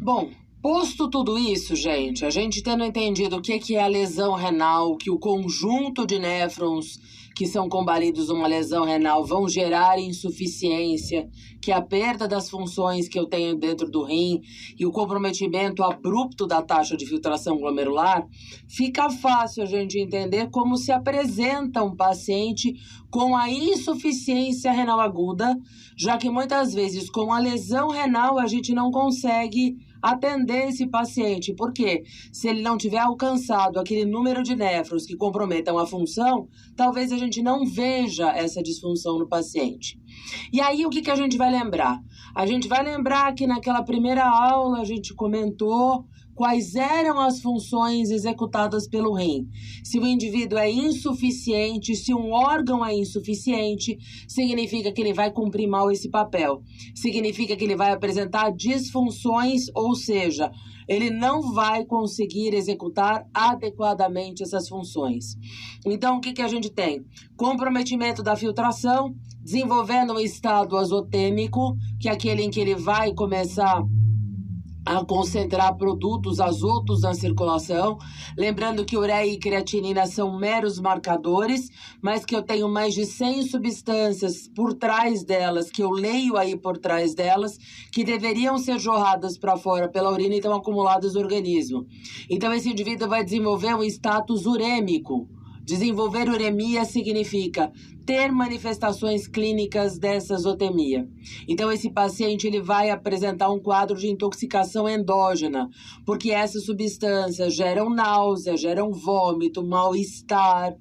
Bom, posto tudo isso, gente, a gente tendo entendido o que é a lesão renal, que o conjunto de néfrons que são combalidos numa lesão renal vão gerar insuficiência, que a perda das funções que eu tenho dentro do rim e o comprometimento abrupto da taxa de filtração glomerular, fica fácil a gente entender como se apresenta um paciente com a insuficiência renal aguda, já que muitas vezes com a lesão renal a gente não consegue atender esse paciente, porque se ele não tiver alcançado aquele número de néfrons que comprometam a função, talvez a gente não veja essa disfunção no paciente. E aí o que a gente vai lembrar? A gente vai lembrar que naquela primeira aula a gente comentou quais eram as funções executadas pelo rim. Se o indivíduo é insuficiente, se um órgão é insuficiente, significa que ele vai cumprir mal esse papel. Significa que ele vai apresentar disfunções, ou seja, ele não vai conseguir executar adequadamente essas funções. Então, o que a gente tem? Comprometimento da filtração, desenvolvendo um estado azotêmico, que é aquele em que ele vai começar a concentrar produtos azotos na circulação, lembrando que ureia e creatinina são meros marcadores, mas que eu tenho mais de 100 substâncias por trás delas, que eu leio aí por trás delas, que deveriam ser jorradas para fora pela urina e estão acumuladas no organismo. Então esse indivíduo vai desenvolver um status urêmico. Desenvolver uremia significa ter manifestações clínicas dessa azotemia. Então, esse paciente ele vai apresentar um quadro de intoxicação endógena, porque essas substâncias geram náusea, geram vômito, mal-estar,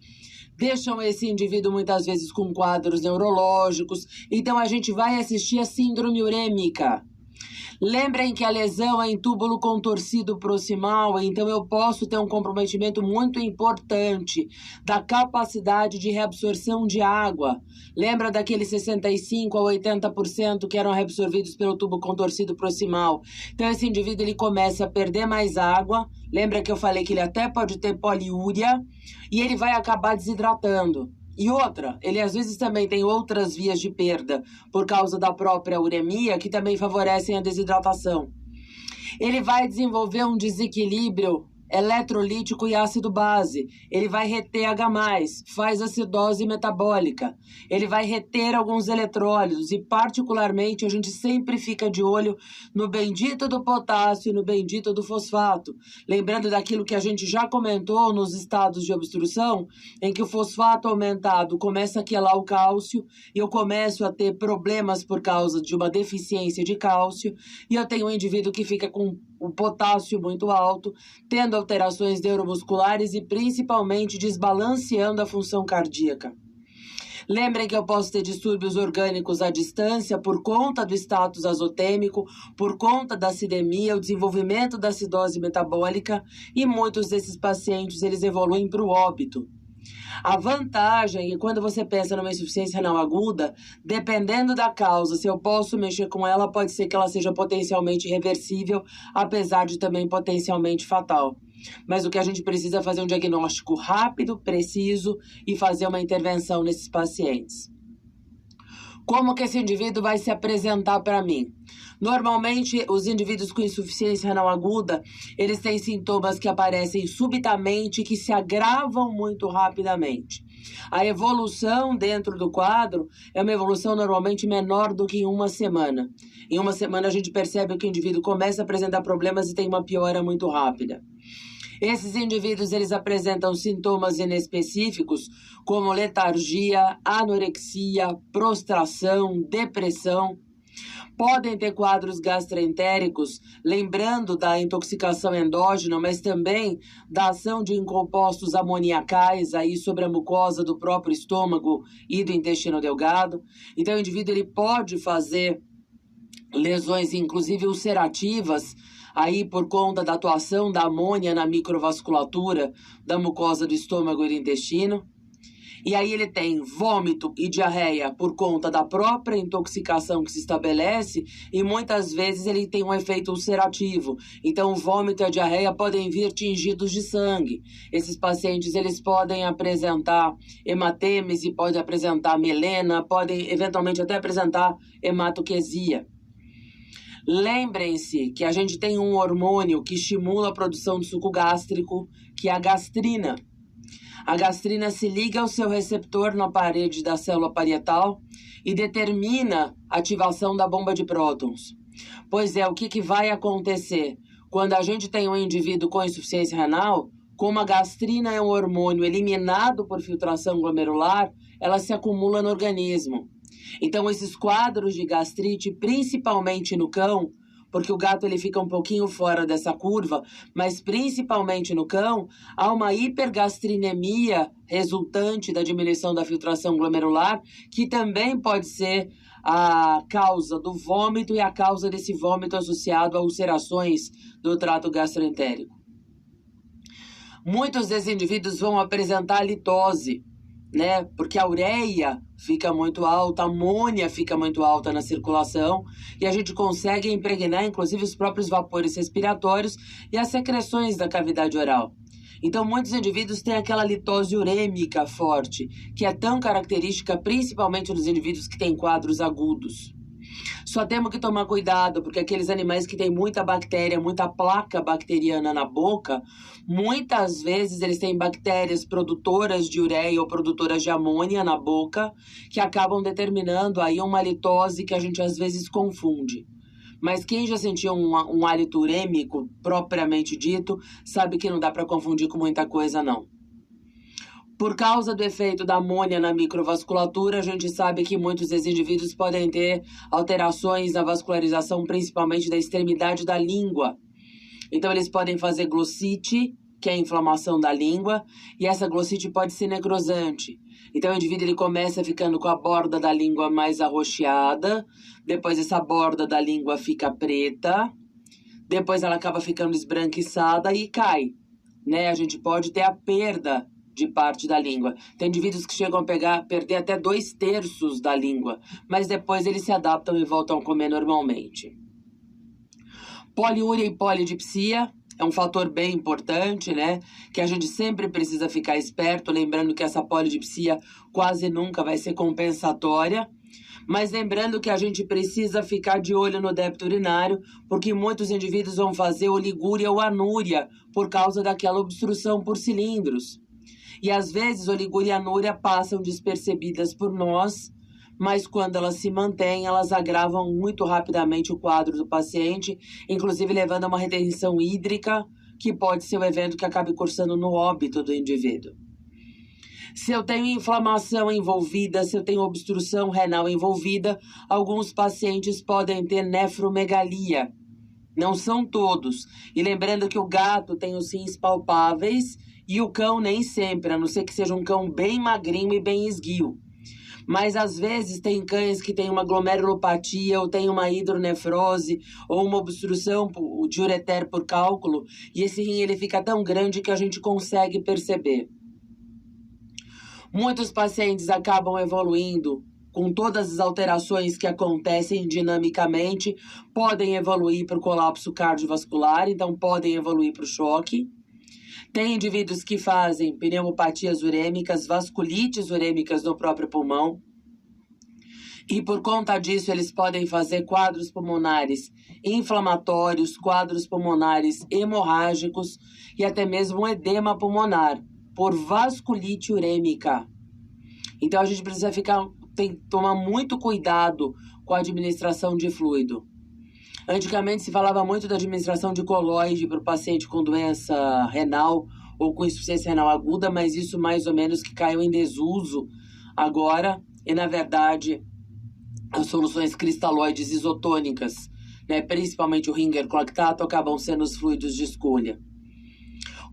deixam esse indivíduo muitas vezes com quadros neurológicos. Então, a gente vai assistir a síndrome urêmica. Lembrem que a lesão é em túbulo contorcido proximal, então eu posso ter um comprometimento muito importante da capacidade de reabsorção de água. Lembra daqueles 65% a 80% que eram reabsorvidos pelo tubo contorcido proximal? Então esse indivíduo ele começa a perder mais água. Lembra que eu falei que ele até pode ter poliúria e ele vai acabar desidratando. E outra, ele às vezes também tem outras vias de perda por causa da própria uremia que também favorecem a desidratação. Ele vai desenvolver um desequilíbrio eletrolítico e ácido base. Ele vai reter H+, faz acidose metabólica. Ele vai reter alguns eletrólitos e particularmente a gente sempre fica de olho no bendito do potássio e no bendito do fosfato. Lembrando daquilo que a gente já comentou nos estados de obstrução, em que o fosfato aumentado começa a quelar o cálcio e eu começo a ter problemas por causa de uma deficiência de cálcio e eu tenho um indivíduo que fica com o potássio muito alto, tendo alterações neuromusculares e principalmente desbalanceando a função cardíaca. Lembrem que eu posso ter distúrbios orgânicos à distância por conta do status azotêmico, por conta da acidemia, o desenvolvimento da acidose metabólica e muitos desses pacientes eles evoluem para o óbito. A vantagem é que quando você pensa numa insuficiência renal aguda, dependendo da causa, se eu posso mexer com ela, pode ser que ela seja potencialmente reversível, apesar de também potencialmente fatal. Mas o que a gente precisa é fazer um diagnóstico rápido, preciso e fazer uma intervenção nesses pacientes. Como que esse indivíduo vai se apresentar para mim? Normalmente, os indivíduos com insuficiência renal aguda, eles têm sintomas que aparecem subitamente, que se agravam muito rapidamente. A evolução dentro do quadro é uma evolução normalmente menor do que em uma semana. Em uma semana, a gente percebe que o indivíduo começa a apresentar problemas e tem uma piora muito rápida. Esses indivíduos eles apresentam sintomas inespecíficos como letargia, anorexia, prostração, depressão. Podem ter quadros gastroentéricos, lembrando da intoxicação endógena, mas também da ação de compostos amoniacais aí sobre a mucosa do próprio estômago e do intestino delgado. Então o indivíduo ele pode fazer lesões, inclusive ulcerativas, aí por conta da atuação da amônia na microvasculatura da mucosa do estômago e do intestino. E aí ele tem vômito e diarreia por conta da própria intoxicação que se estabelece e muitas vezes ele tem um efeito ulcerativo. Então o vômito e a diarreia podem vir tingidos de sangue. Esses pacientes eles podem apresentar hematêmese, podem apresentar melena, podem eventualmente até apresentar hematoquesia. Lembrem-se que a gente tem um hormônio que estimula a produção de suco gástrico, que é a gastrina. A gastrina se liga ao seu receptor na parede da célula parietal e determina a ativação da bomba de prótons. Pois é, o que vai acontecer? Quando a gente tem um indivíduo com insuficiência renal, como a gastrina é um hormônio eliminado por filtração glomerular, ela se acumula no organismo. Então, esses quadros de gastrite, principalmente no cão, porque o gato ele fica um pouquinho fora dessa curva, mas principalmente no cão, há uma hipergastrinemia resultante da diminuição da filtração glomerular, que também pode ser a causa do vômito e a causa desse vômito associado a ulcerações do trato gastroentérico. Muitos desses indivíduos vão apresentar litose, né? Porque a ureia fica muito alta, a amônia fica muito alta na circulação e a gente consegue impregnar, inclusive, os próprios vapores respiratórios e as secreções da cavidade oral. Então, muitos indivíduos têm aquela litose urêmica forte, que é tão característica principalmente nos indivíduos que têm quadros agudos. Só temos que tomar cuidado, porque aqueles animais que têm muita bactéria, muita placa bacteriana na boca, muitas vezes eles têm bactérias produtoras de ureia ou produtoras de amônia na boca, que acabam determinando aí uma litose que a gente às vezes confunde. Mas quem já sentiu um hálito urêmico, propriamente dito, sabe que não dá para confundir com muita coisa, não. Por causa do efeito da amônia na microvasculatura, a gente sabe que muitos desses indivíduos podem ter alterações na vascularização, principalmente da extremidade da língua. Então, eles podem fazer glossite, que é a inflamação da língua, e essa glossite pode ser necrosante. Então, o indivíduo ele começa ficando com a borda da língua mais arroxeada, depois essa borda da língua fica preta, depois ela acaba ficando esbranquiçada e cai, né? A gente pode ter a perda de parte da língua. Tem indivíduos que chegam a perder até 2/3 da língua, mas depois eles se adaptam e voltam a comer normalmente. Poliúria e polidipsia é um fator bem importante, né? Que a gente sempre precisa ficar esperto, lembrando que essa polidipsia quase nunca vai ser compensatória. Mas lembrando que a gente precisa ficar de olho no débito urinário, porque muitos indivíduos vão fazer oligúria ou anúria por causa daquela obstrução por cilindros. E às vezes oligúria e anúria passam despercebidas por nós, mas quando elas se mantêm, elas agravam muito rapidamente o quadro do paciente, inclusive levando a uma retenção hídrica, que pode ser o evento que acabe cursando no óbito do indivíduo. Se eu tenho inflamação envolvida, se eu tenho obstrução renal envolvida, alguns pacientes podem ter nefromegalia. Não são todos. E lembrando que o gato tem os rins palpáveis e o cão nem sempre, a não ser que seja um cão bem magrinho e bem esguio. Mas às vezes tem cães que têm uma glomerulopatia ou tem uma hidronefrose ou uma obstrução de ureter por cálculo e esse rim ele fica tão grande que a gente consegue perceber. Muitos pacientes acabam evoluindo com todas as alterações que acontecem dinamicamente, podem evoluir para o colapso cardiovascular, então podem evoluir para o choque. Tem indivíduos que fazem pneumopatias urêmicas, vasculites urêmicas no próprio pulmão. E por conta disso, eles podem fazer quadros pulmonares inflamatórios, quadros pulmonares hemorrágicos e até mesmo um edema pulmonar por vasculite urêmica. Então a gente precisa tomar muito cuidado com a administração de fluido. Antigamente se falava muito da administração de coloide para o paciente com doença renal ou com insuficiência renal aguda, mas isso mais ou menos que caiu em desuso agora. E na verdade, as soluções cristalóides isotônicas, né, principalmente o Ringer com lactato, acabam sendo os fluidos de escolha.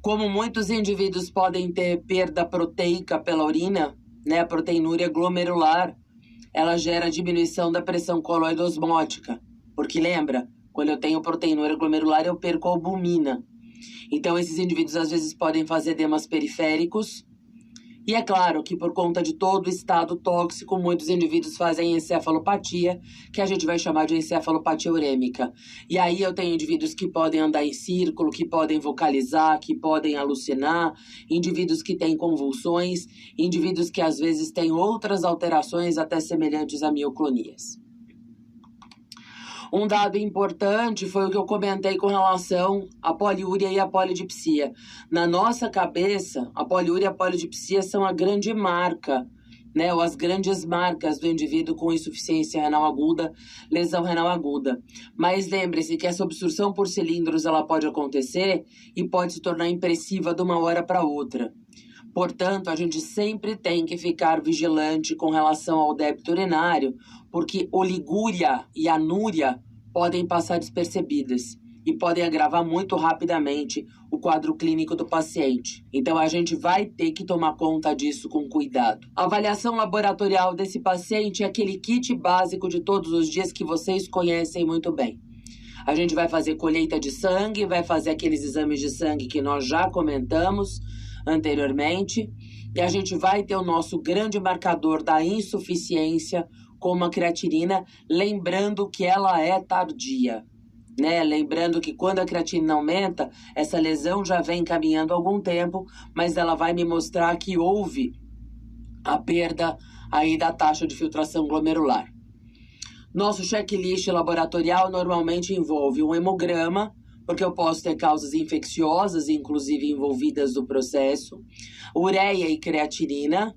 Como muitos indivíduos podem ter perda proteica pela urina, né, a proteinúria glomerular, ela gera diminuição da pressão coloide osmótica. Porque lembra, quando eu tenho proteinúria glomerular, eu perco a albumina. Então, esses indivíduos às vezes podem fazer edemas periféricos. E é claro que por conta de todo o estado tóxico, muitos indivíduos fazem encefalopatia, que a gente vai chamar de encefalopatia urêmica. E aí eu tenho indivíduos que podem andar em círculo, que podem vocalizar, que podem alucinar, indivíduos que têm convulsões, indivíduos que às vezes têm outras alterações até semelhantes a mioclonias. Um dado importante foi o que eu comentei com relação à poliúria e à polidipsia. Na nossa cabeça, a poliúria e a polidipsia são a grande marca, né, ou as grandes marcas do indivíduo com insuficiência renal aguda, lesão renal aguda. Mas lembre-se que essa obstrução por cilindros ela pode acontecer e pode se tornar impressiva de uma hora para outra. Portanto, a gente sempre tem que ficar vigilante com relação ao débito urinário, porque oligúria e anúria podem passar despercebidas e podem agravar muito rapidamente o quadro clínico do paciente. Então, a gente vai ter que tomar conta disso com cuidado. A avaliação laboratorial desse paciente é aquele kit básico de todos os dias que vocês conhecem muito bem. A gente vai fazer colheita de sangue, vai fazer aqueles exames de sangue que nós já comentamos anteriormente, e a gente vai ter o nosso grande marcador da insuficiência, como a creatinina, lembrando que ela é tardia, né? Lembrando que quando a creatinina aumenta, essa lesão já vem caminhando há algum tempo, mas ela vai me mostrar que houve a perda aí da taxa de filtração glomerular. Nosso checklist laboratorial normalmente envolve um hemograma, porque eu posso ter causas infecciosas, inclusive envolvidas no processo, ureia e creatinina,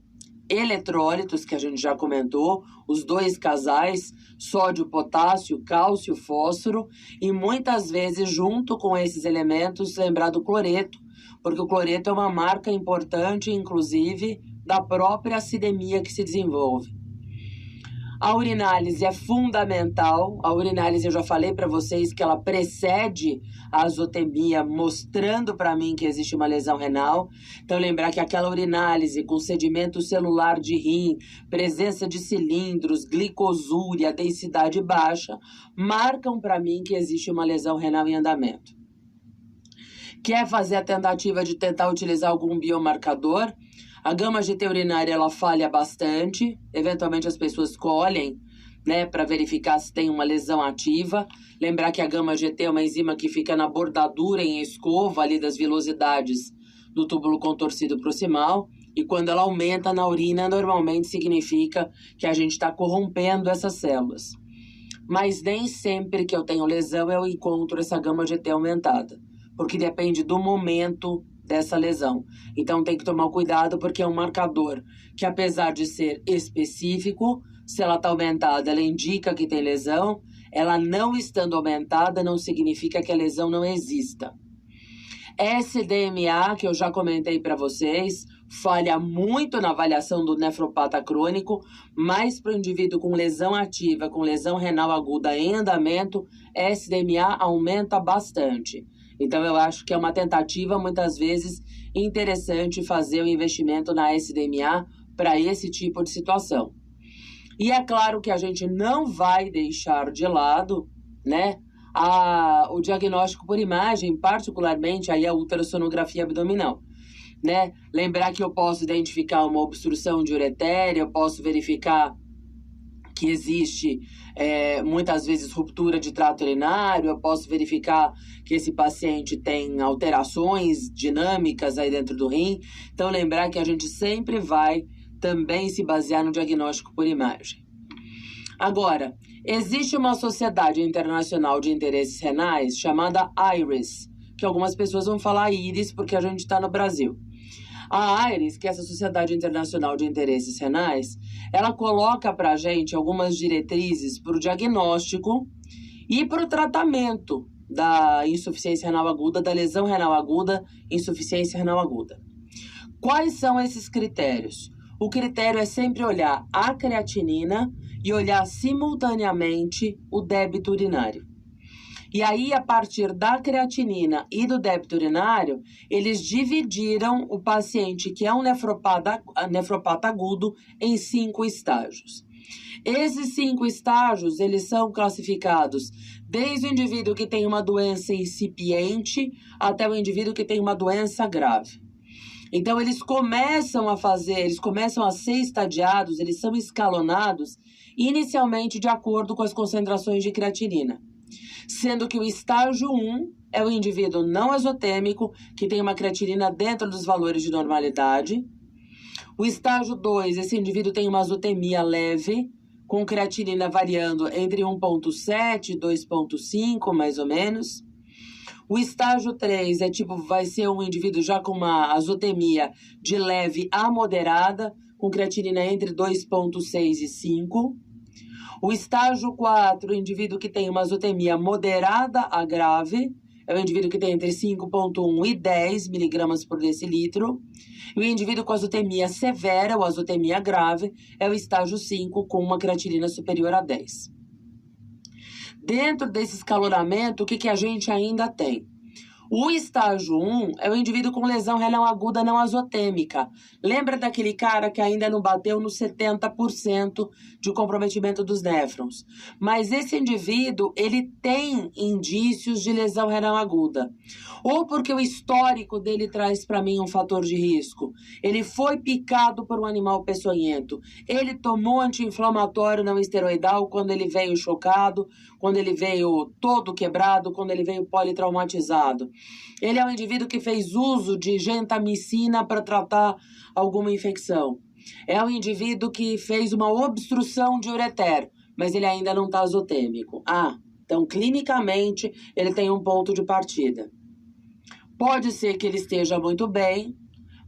eletrólitos, que a gente já comentou, os 2 casais, sódio, potássio, cálcio, fósforo, e muitas vezes, junto com esses elementos, lembrar do cloreto, porque o cloreto é uma marca importante, inclusive, da própria acidemia que se desenvolve. A urinálise é fundamental. A urinálise eu já falei para vocês que ela precede a azotemia, mostrando para mim que existe uma lesão renal. Então lembrar que aquela urinálise com sedimento celular de rim, presença de cilindros, glicosúria, densidade baixa, marcam para mim que existe uma lesão renal em andamento. Quer fazer a tentativa de tentar utilizar algum biomarcador? A gama-GT urinária, ela falha bastante. Eventualmente, as pessoas colhem, né, para verificar se tem uma lesão ativa. Lembrar que a gama-GT é uma enzima que fica na bordadura em escova ali das vilosidades do túbulo contorcido proximal. E quando ela aumenta na urina, normalmente significa que a gente está corrompendo essas células. Mas nem sempre que eu tenho lesão eu encontro essa gama-GT aumentada, porque depende do momento dessa lesão. Então tem que tomar cuidado, porque é um marcador que, apesar de ser específico, se ela está aumentada, ela indica que tem lesão. Ela não estando aumentada não significa que a lesão não exista. SDMA, que eu já comentei para vocês, falha muito na avaliação do nefropata crônico, mas para o indivíduo com lesão ativa, com lesão renal aguda em andamento, SDMA aumenta bastante. Então, eu acho que é uma tentativa, muitas vezes, interessante fazer o investimento na SDMA para esse tipo de situação. E é claro que a gente não vai deixar de lado, né, o diagnóstico por imagem, particularmente aí a ultrassonografia abdominal, né? Lembrar que eu posso identificar uma obstrução de uretéria, eu posso verificar que existe muitas vezes ruptura de trato urinário, eu posso verificar que esse paciente tem alterações dinâmicas aí dentro do rim. Então, lembrar que a gente sempre vai também se basear no diagnóstico por imagem. Agora, existe uma sociedade internacional de interesses renais chamada IRIS, que algumas pessoas vão falar IRIS porque a gente está no Brasil. A IRIS, que é essa Sociedade Internacional de Interesses Renais, ela coloca para a gente algumas diretrizes para o diagnóstico e para o tratamento da insuficiência renal aguda, da lesão renal aguda, insuficiência renal aguda. Quais são esses critérios? O critério é sempre olhar a creatinina e olhar simultaneamente o débito urinário. E aí, a partir da creatinina e do débito urinário, eles dividiram o paciente que é um nefropata agudo em 5 estágios. Esses 5 estágios, eles são classificados desde o indivíduo que tem uma doença incipiente até o indivíduo que tem uma doença grave. Então, eles começam a ser estadiados, eles são escalonados inicialmente de acordo com as concentrações de creatinina. Sendo que o estágio 1 é o indivíduo não azotêmico, que tem uma creatinina dentro dos valores de normalidade. O estágio 2, esse indivíduo tem uma azotemia leve, com creatinina variando entre 1,7 e 2,5, mais ou menos. O estágio 3 vai ser um indivíduo já com uma azotemia de leve a moderada, com creatinina entre 2,6 e 5. O estágio 4, o indivíduo que tem uma azotemia moderada a grave, é o indivíduo que tem entre 5,1 e 10 miligramas por decilitro. E o indivíduo com azotemia severa, ou azotemia grave, é o estágio 5, com uma creatinina superior a 10. Dentro desse escalonamento, o que a gente ainda tem? O estágio 1 é o indivíduo com lesão renal aguda não azotêmica. Lembra daquele cara que ainda não bateu no 70% de comprometimento dos néfrons? Mas esse indivíduo, ele tem indícios de lesão renal aguda. Ou porque o histórico dele traz para mim um fator de risco. Ele foi picado por um animal peçonhento. Ele tomou anti-inflamatório não esteroidal quando ele veio chocado, quando ele veio todo quebrado, quando ele veio politraumatizado. Ele é um indivíduo que fez uso de gentamicina para tratar alguma infecção. É um indivíduo que fez uma obstrução de ureter, mas ele ainda não está azotêmico. Então clinicamente ele tem um ponto de partida. Pode ser que ele esteja muito bem,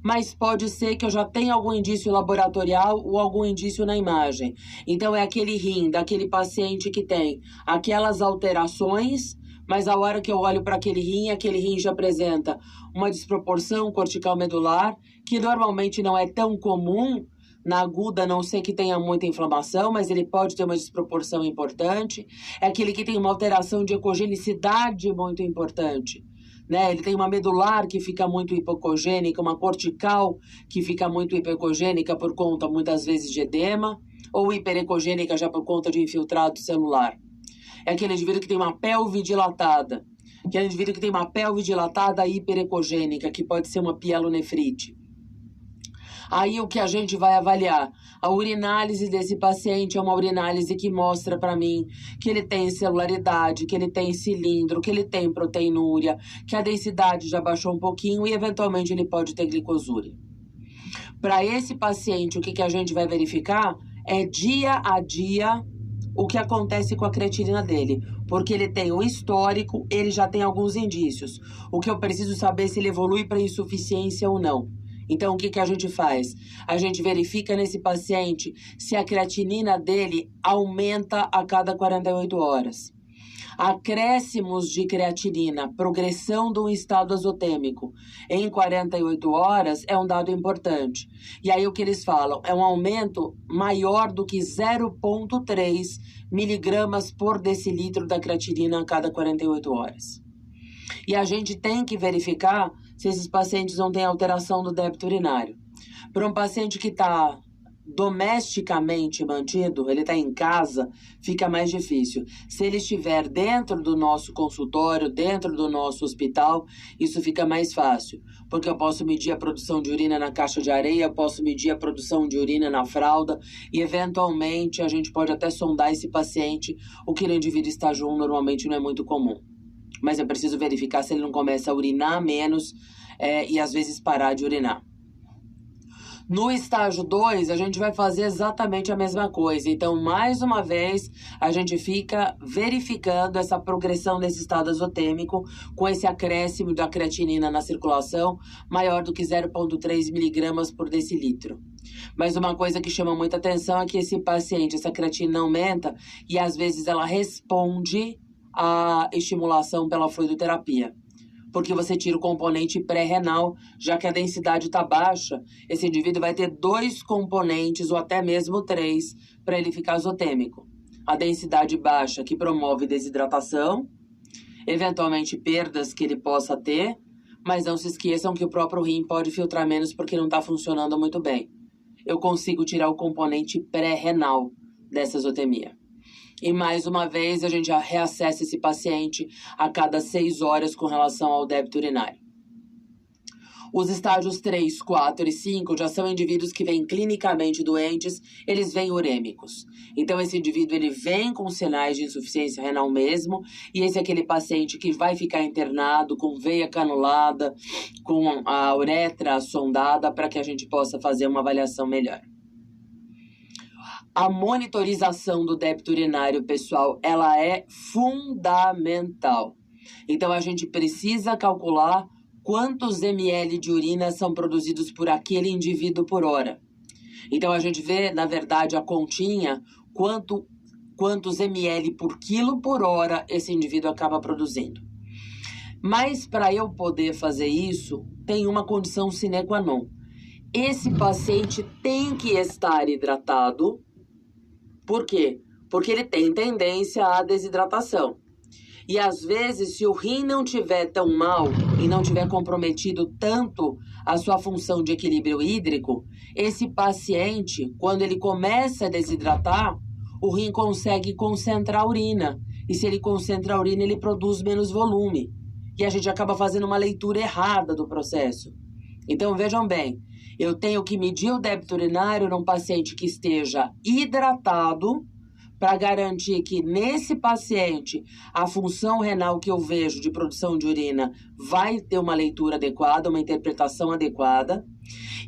mas pode ser que eu já tenha algum indício laboratorial ou algum indício na imagem. Então é aquele rim daquele paciente que tem aquelas alterações, mas a hora que eu olho para aquele rim já apresenta uma desproporção cortical medular, que normalmente não é tão comum na aguda, a não ser que tenha muita inflamação, mas ele pode ter uma desproporção importante. É aquele que tem uma alteração de ecogenicidade muito importante, né? Ele tem uma medular que fica muito hipocogênica, uma cortical que fica muito hipocogênica por conta, muitas vezes, de edema, ou hiperecogênica já por conta de infiltrado celular. É aquele indivíduo que tem uma pelve dilatada, aquele indivíduo que tem uma pelve dilatada hiperecogênica, que pode ser uma pielonefrite. Aí o que a gente vai avaliar? A urinálise desse paciente é uma urinálise que mostra para mim que ele tem celularidade, que ele tem cilindro, que ele tem proteinúria, que a densidade já baixou um pouquinho e eventualmente ele pode ter glicosúria. Para esse paciente, o que a gente vai verificar é dia a dia o que acontece com a creatinina dele, porque ele tem o histórico, ele já tem alguns indícios. O que eu preciso saber é se ele evolui para insuficiência ou não. Então, o que a gente faz? A gente verifica nesse paciente se a creatinina dele aumenta a cada 48 horas. Acréscimos de creatinina, progressão de um estado azotêmico em 48 horas é um dado importante. E aí o que eles falam? É um aumento maior do que 0,3 miligramas por decilitro da creatinina a cada 48 horas. E a gente tem que verificar se esses pacientes não têm alteração do débito urinário. Para um paciente que está domesticamente mantido, ele está em casa, fica mais difícil. Se ele estiver dentro do nosso consultório, dentro do nosso hospital, isso fica mais fácil, porque eu posso medir a produção de urina na caixa de areia, posso medir a produção de urina na fralda e, eventualmente, a gente pode até sondar esse paciente, o que no indivíduo estágio 1 normalmente não é muito comum. Mas eu preciso verificar se ele não começa a urinar menos e, às vezes, parar de urinar. No estágio 2, a gente vai fazer exatamente a mesma coisa. Então, mais uma vez, a gente fica verificando essa progressão desse estado azotêmico com esse acréscimo da creatinina na circulação maior do que 0,3 miligramas por decilitro. Mas uma coisa que chama muita atenção é que esse paciente, essa creatinina aumenta e às vezes ela responde à estimulação pela fluidoterapia. Porque você tira o componente pré-renal, já que a densidade está baixa, esse indivíduo vai ter 2 componentes ou até mesmo 3 para ele ficar azotêmico. A densidade baixa, que promove desidratação, eventualmente perdas que ele possa ter, mas não se esqueçam que o próprio rim pode filtrar menos porque não está funcionando muito bem. Eu consigo tirar o componente pré-renal dessa azotemia. E mais uma vez, a gente já reacessa esse paciente a cada 6 horas com relação ao débito urinário. Os estágios 3, 4 e 5 já são indivíduos que vêm clinicamente doentes, eles vêm urêmicos. Então, esse indivíduo ele vem com sinais de insuficiência renal mesmo, e esse é aquele paciente que vai ficar internado com veia canulada, com a uretra sondada, para que a gente possa fazer uma avaliação melhor. A monitorização do débito urinário, pessoal, ela é fundamental. Então, a gente precisa calcular quantos ml de urina são produzidos por aquele indivíduo por hora. Então, a gente vê, na verdade, a continha, quantos ml por quilo por hora esse indivíduo acaba produzindo. Mas, para eu poder fazer isso, tem uma condição sine qua non. Esse paciente tem que estar hidratado. Por quê? Porque ele tem tendência à desidratação. E às vezes, se o rim não tiver tão mal e não tiver comprometido tanto a sua função de equilíbrio hídrico, esse paciente, quando ele começa a desidratar, o rim consegue concentrar a urina. E se ele concentra a urina, ele produz menos volume. E a gente acaba fazendo uma leitura errada do processo. Então, vejam bem, eu tenho que medir o débito urinário num paciente que esteja hidratado, para garantir que nesse paciente a função renal que eu vejo de produção de urina vai ter uma leitura adequada, uma interpretação adequada,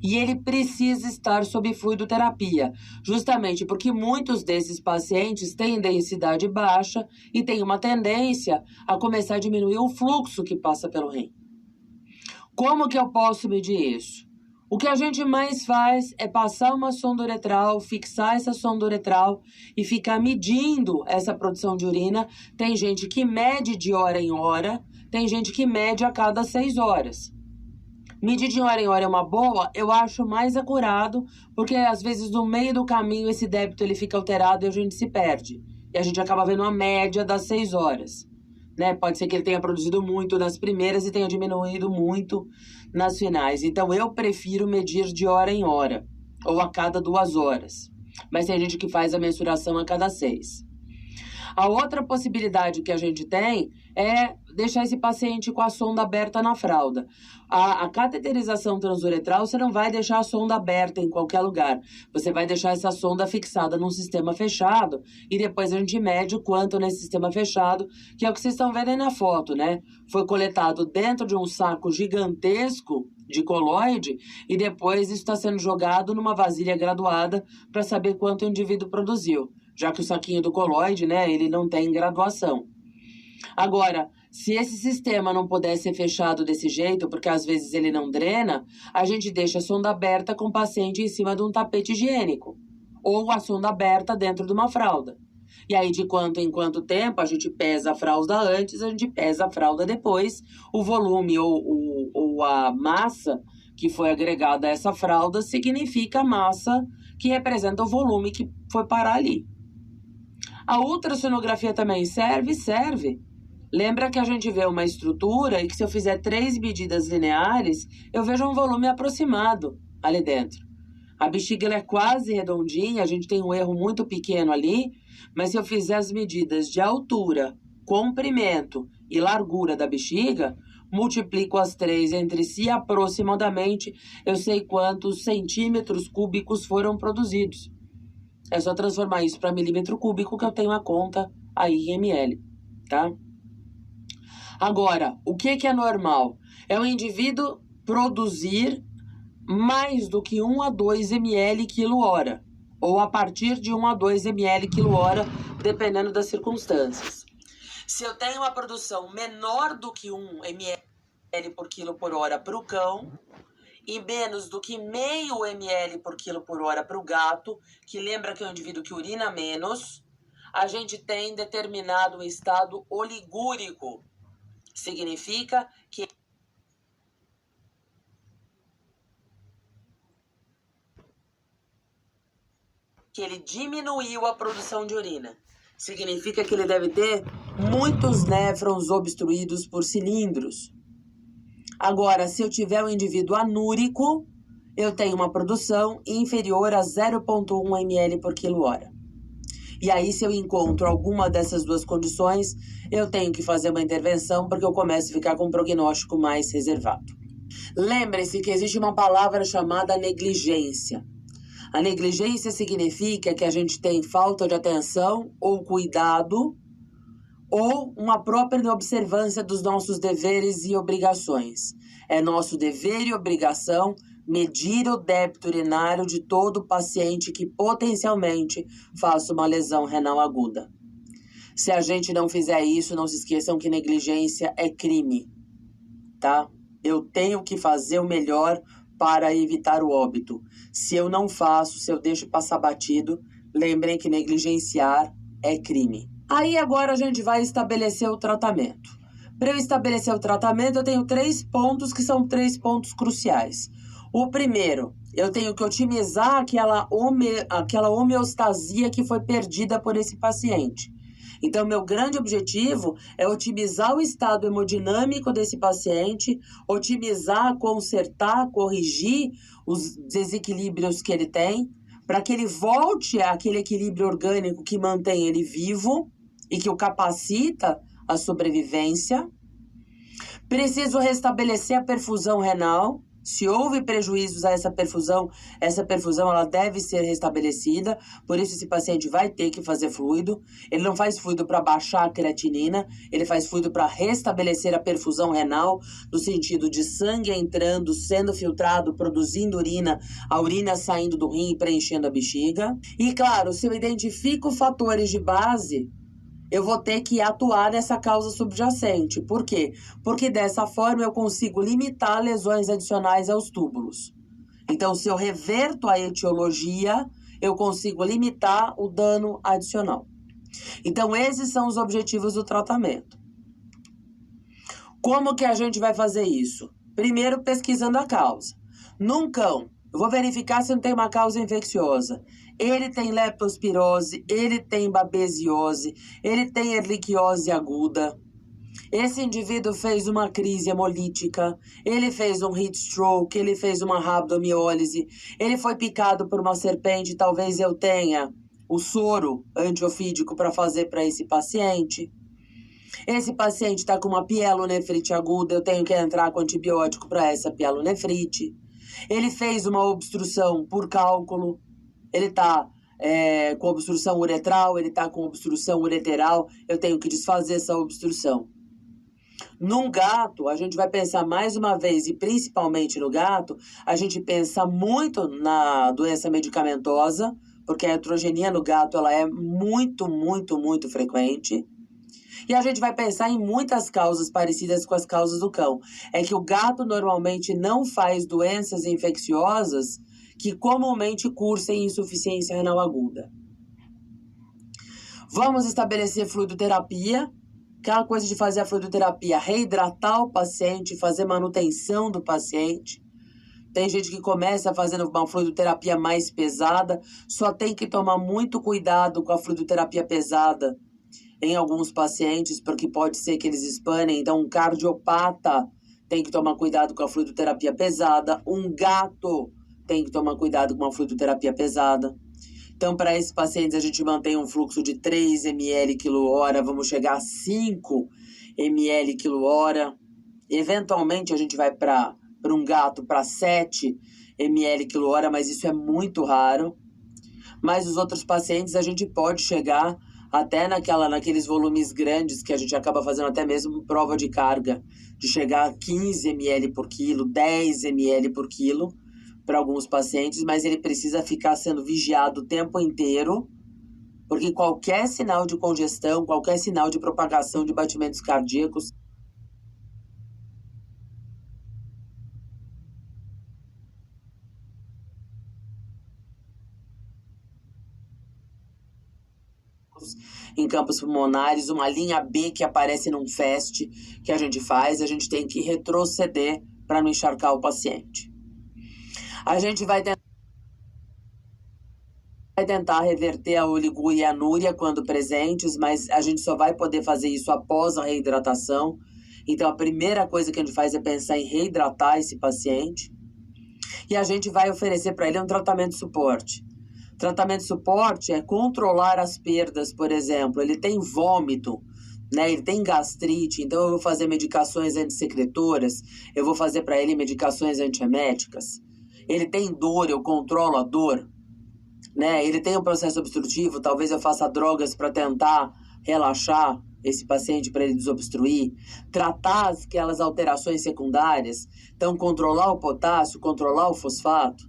e ele precisa estar sob fluidoterapia, justamente porque muitos desses pacientes têm densidade baixa e têm uma tendência a começar a diminuir o fluxo que passa pelo rim. Como que eu posso medir isso? O que a gente mais faz é passar uma sonda uretral, fixar essa sonda uretral e ficar medindo essa produção de urina. Tem gente que mede de hora em hora, tem gente que mede a cada 6 horas. Medir de hora em hora é uma boa, eu acho mais acurado, porque às vezes no meio do caminho esse débito ele fica alterado e a gente se perde. E a gente acaba vendo a média das 6 horas. Né? Pode ser que ele tenha produzido muito nas primeiras e tenha diminuído muito nas finais. Então, eu prefiro medir de hora em hora, ou a cada 2 horas. Mas tem gente que faz a mensuração a cada 6. A outra possibilidade que a gente tem é deixar esse paciente com a sonda aberta na fralda. A cateterização transuretral, você não vai deixar a sonda aberta em qualquer lugar. Você vai deixar essa sonda fixada num sistema fechado e depois a gente mede o quanto nesse sistema fechado, que é o que vocês estão vendo aí na foto, né? Foi coletado dentro de um saco gigantesco de coloide e depois isso está sendo jogado numa vasilha graduada para saber quanto o indivíduo produziu. Já que o saquinho do coloide, né, ele não tem graduação. Agora, se esse sistema não puder ser fechado desse jeito, porque às vezes ele não drena, a gente deixa a sonda aberta com o paciente em cima de um tapete higiênico. Ou a sonda aberta dentro de uma fralda. E aí, de quanto em quanto tempo, a gente pesa a fralda antes, a gente pesa a fralda depois. O volume ou a massa que foi agregada a essa fralda significa a massa que representa o volume que foi parar ali. A ultrassonografia também serve. Lembra que a gente vê uma estrutura e que se eu fizer 3 medidas lineares, eu vejo um volume aproximado ali dentro. A bexiga ela é quase redondinha, a gente tem um erro muito pequeno ali, mas se eu fizer as medidas de altura, comprimento e largura da bexiga, multiplico as 3 entre si, aproximadamente eu sei quantos centímetros cúbicos foram produzidos. É só transformar isso para milímetro cúbico que eu tenho a conta aí em ml, tá? Agora, o que é normal? É o indivíduo produzir mais do que 1 a 2 ml quilo-hora, ou a partir de 1 a 2 ml quilo-hora, dependendo das circunstâncias. Se eu tenho uma produção menor do que 1 ml por quilo por hora para o cão, e menos do que meio ml por quilo por hora para o gato, que lembra que é um indivíduo que urina menos, a gente tem determinado um estado oligúrico. Significa que ele diminuiu a produção de urina. Significa que ele deve ter muitos néfrons obstruídos por cilindros. Agora, se eu tiver um indivíduo anúrico, eu tenho uma produção inferior a 0,1 ml por quilo-hora. E aí, se eu encontro alguma dessas duas condições, eu tenho que fazer uma intervenção, porque eu começo a ficar com um prognóstico mais reservado. Lembre-se que existe uma palavra chamada negligência. A negligência significa que a gente tem falta de atenção ou cuidado, ou uma própria inobservância dos nossos deveres e obrigações. É nosso dever e obrigação medir o débito urinário de todo paciente que potencialmente faça uma lesão renal aguda. Se a gente não fizer isso, não se esqueçam que negligência é crime, tá? Eu tenho que fazer o melhor para evitar o óbito. Se eu não faço, se eu deixo passar batido, lembrem que negligenciar é crime. Aí agora a gente vai estabelecer o tratamento. Para eu estabelecer o tratamento, eu tenho 3 pontos que são 3 pontos cruciais. O primeiro, eu tenho que otimizar aquela homeostasia que foi perdida por esse paciente. Então, meu grande objetivo é otimizar o estado hemodinâmico desse paciente, otimizar, consertar, corrigir os desequilíbrios que ele tem, para que ele volte àquele equilíbrio orgânico que mantém ele vivo e que o capacita à sobrevivência. Preciso restabelecer a perfusão renal. Se houve prejuízos a essa perfusão ela deve ser restabelecida. Por isso, esse paciente vai ter que fazer fluido. Ele não faz fluido para baixar a creatinina, ele faz fluido para restabelecer a perfusão renal, no sentido de sangue entrando, sendo filtrado, produzindo urina, a urina saindo do rim e preenchendo a bexiga. E, claro, se eu identifico fatores de base, eu vou ter que atuar nessa causa subjacente. Por quê? Porque dessa forma eu consigo limitar lesões adicionais aos túbulos. Então, se eu reverto a etiologia, eu consigo limitar o dano adicional. Então, esses são os objetivos do tratamento. Como que a gente vai fazer isso? Primeiro, pesquisando a causa. Num cão, eu vou verificar se não tem uma causa infecciosa. Ele tem leptospirose, ele tem babesiose, ele tem erliquiose aguda. Esse indivíduo fez uma crise hemolítica, ele fez um heat stroke, ele fez uma rabdomiólise, ele foi picado por uma serpente, talvez eu tenha o soro antiofídico para fazer para esse paciente. Esse paciente está com uma pielonefrite aguda, eu tenho que entrar com antibiótico para essa pielonefrite. Ele fez uma obstrução por cálculo, ele está com obstrução uretral, ele está com obstrução ureteral, eu tenho que desfazer essa obstrução. Num gato, a gente vai pensar mais uma vez, e principalmente no gato, a gente pensa muito na doença medicamentosa, porque a heterogenia no gato ela é muito, muito, muito frequente. E a gente vai pensar em muitas causas parecidas com as causas do cão. É que o gato normalmente não faz doenças infecciosas que comumente cursem insuficiência renal aguda. Vamos estabelecer fluidoterapia. Aquela coisa de fazer a fluidoterapia, reidratar o paciente, fazer manutenção do paciente. Tem gente que começa fazendo uma fluidoterapia mais pesada, só tem que tomar muito cuidado com a fluidoterapia pesada em alguns pacientes, porque pode ser que eles espanem. Então, um cardiopata tem que tomar cuidado com a fluidoterapia pesada. Um gato tem que tomar cuidado com a fluidoterapia pesada. Então, para esses pacientes, a gente mantém um fluxo de 3 ml quilo-hora, vamos chegar a 5 ml quilo-hora. Eventualmente, a gente vai para um gato para 7 ml quilo-hora, mas isso é muito raro. Mas os outros pacientes, a gente pode chegar até naqueles volumes grandes que a gente acaba fazendo até mesmo prova de carga, de chegar a 15 ml por quilo, 10 ml por quilo para alguns pacientes, mas ele precisa ficar sendo vigiado o tempo inteiro, porque qualquer sinal de congestão, qualquer sinal de propagação de batimentos cardíacos em campos pulmonares, uma linha B que aparece num FAST que a gente faz, a gente tem que retroceder para não encharcar o paciente. A gente vai tentar reverter a oligurianúria quando presentes, mas a gente só vai poder fazer isso após a reidratação. Então, a primeira coisa que a gente faz é pensar em reidratar esse paciente. E a gente vai oferecer para ele um tratamento de suporte. Tratamento de suporte é controlar as perdas, por exemplo. Ele tem vômito, né? Ele tem gastrite, então eu vou fazer medicações antissecretoras, eu vou fazer para ele medicações antieméticas. Ele tem dor, eu controlo a dor, né? Ele tem um processo obstrutivo, talvez eu faça drogas para tentar relaxar esse paciente para ele desobstruir, tratar aquelas alterações secundárias, então controlar o potássio, controlar o fosfato,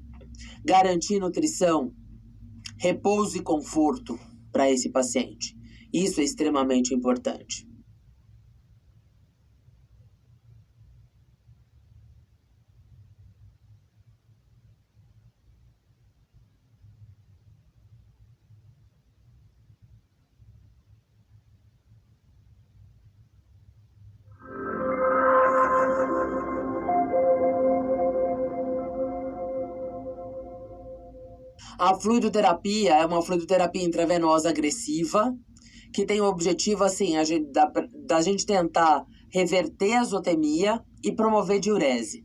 garantir nutrição, repouso e conforto para esse paciente. Isso é extremamente importante. A fluidoterapia é uma fluidoterapia intravenosa agressiva, que tem o objetivo, assim, da gente tentar reverter a azotemia e promover diurese.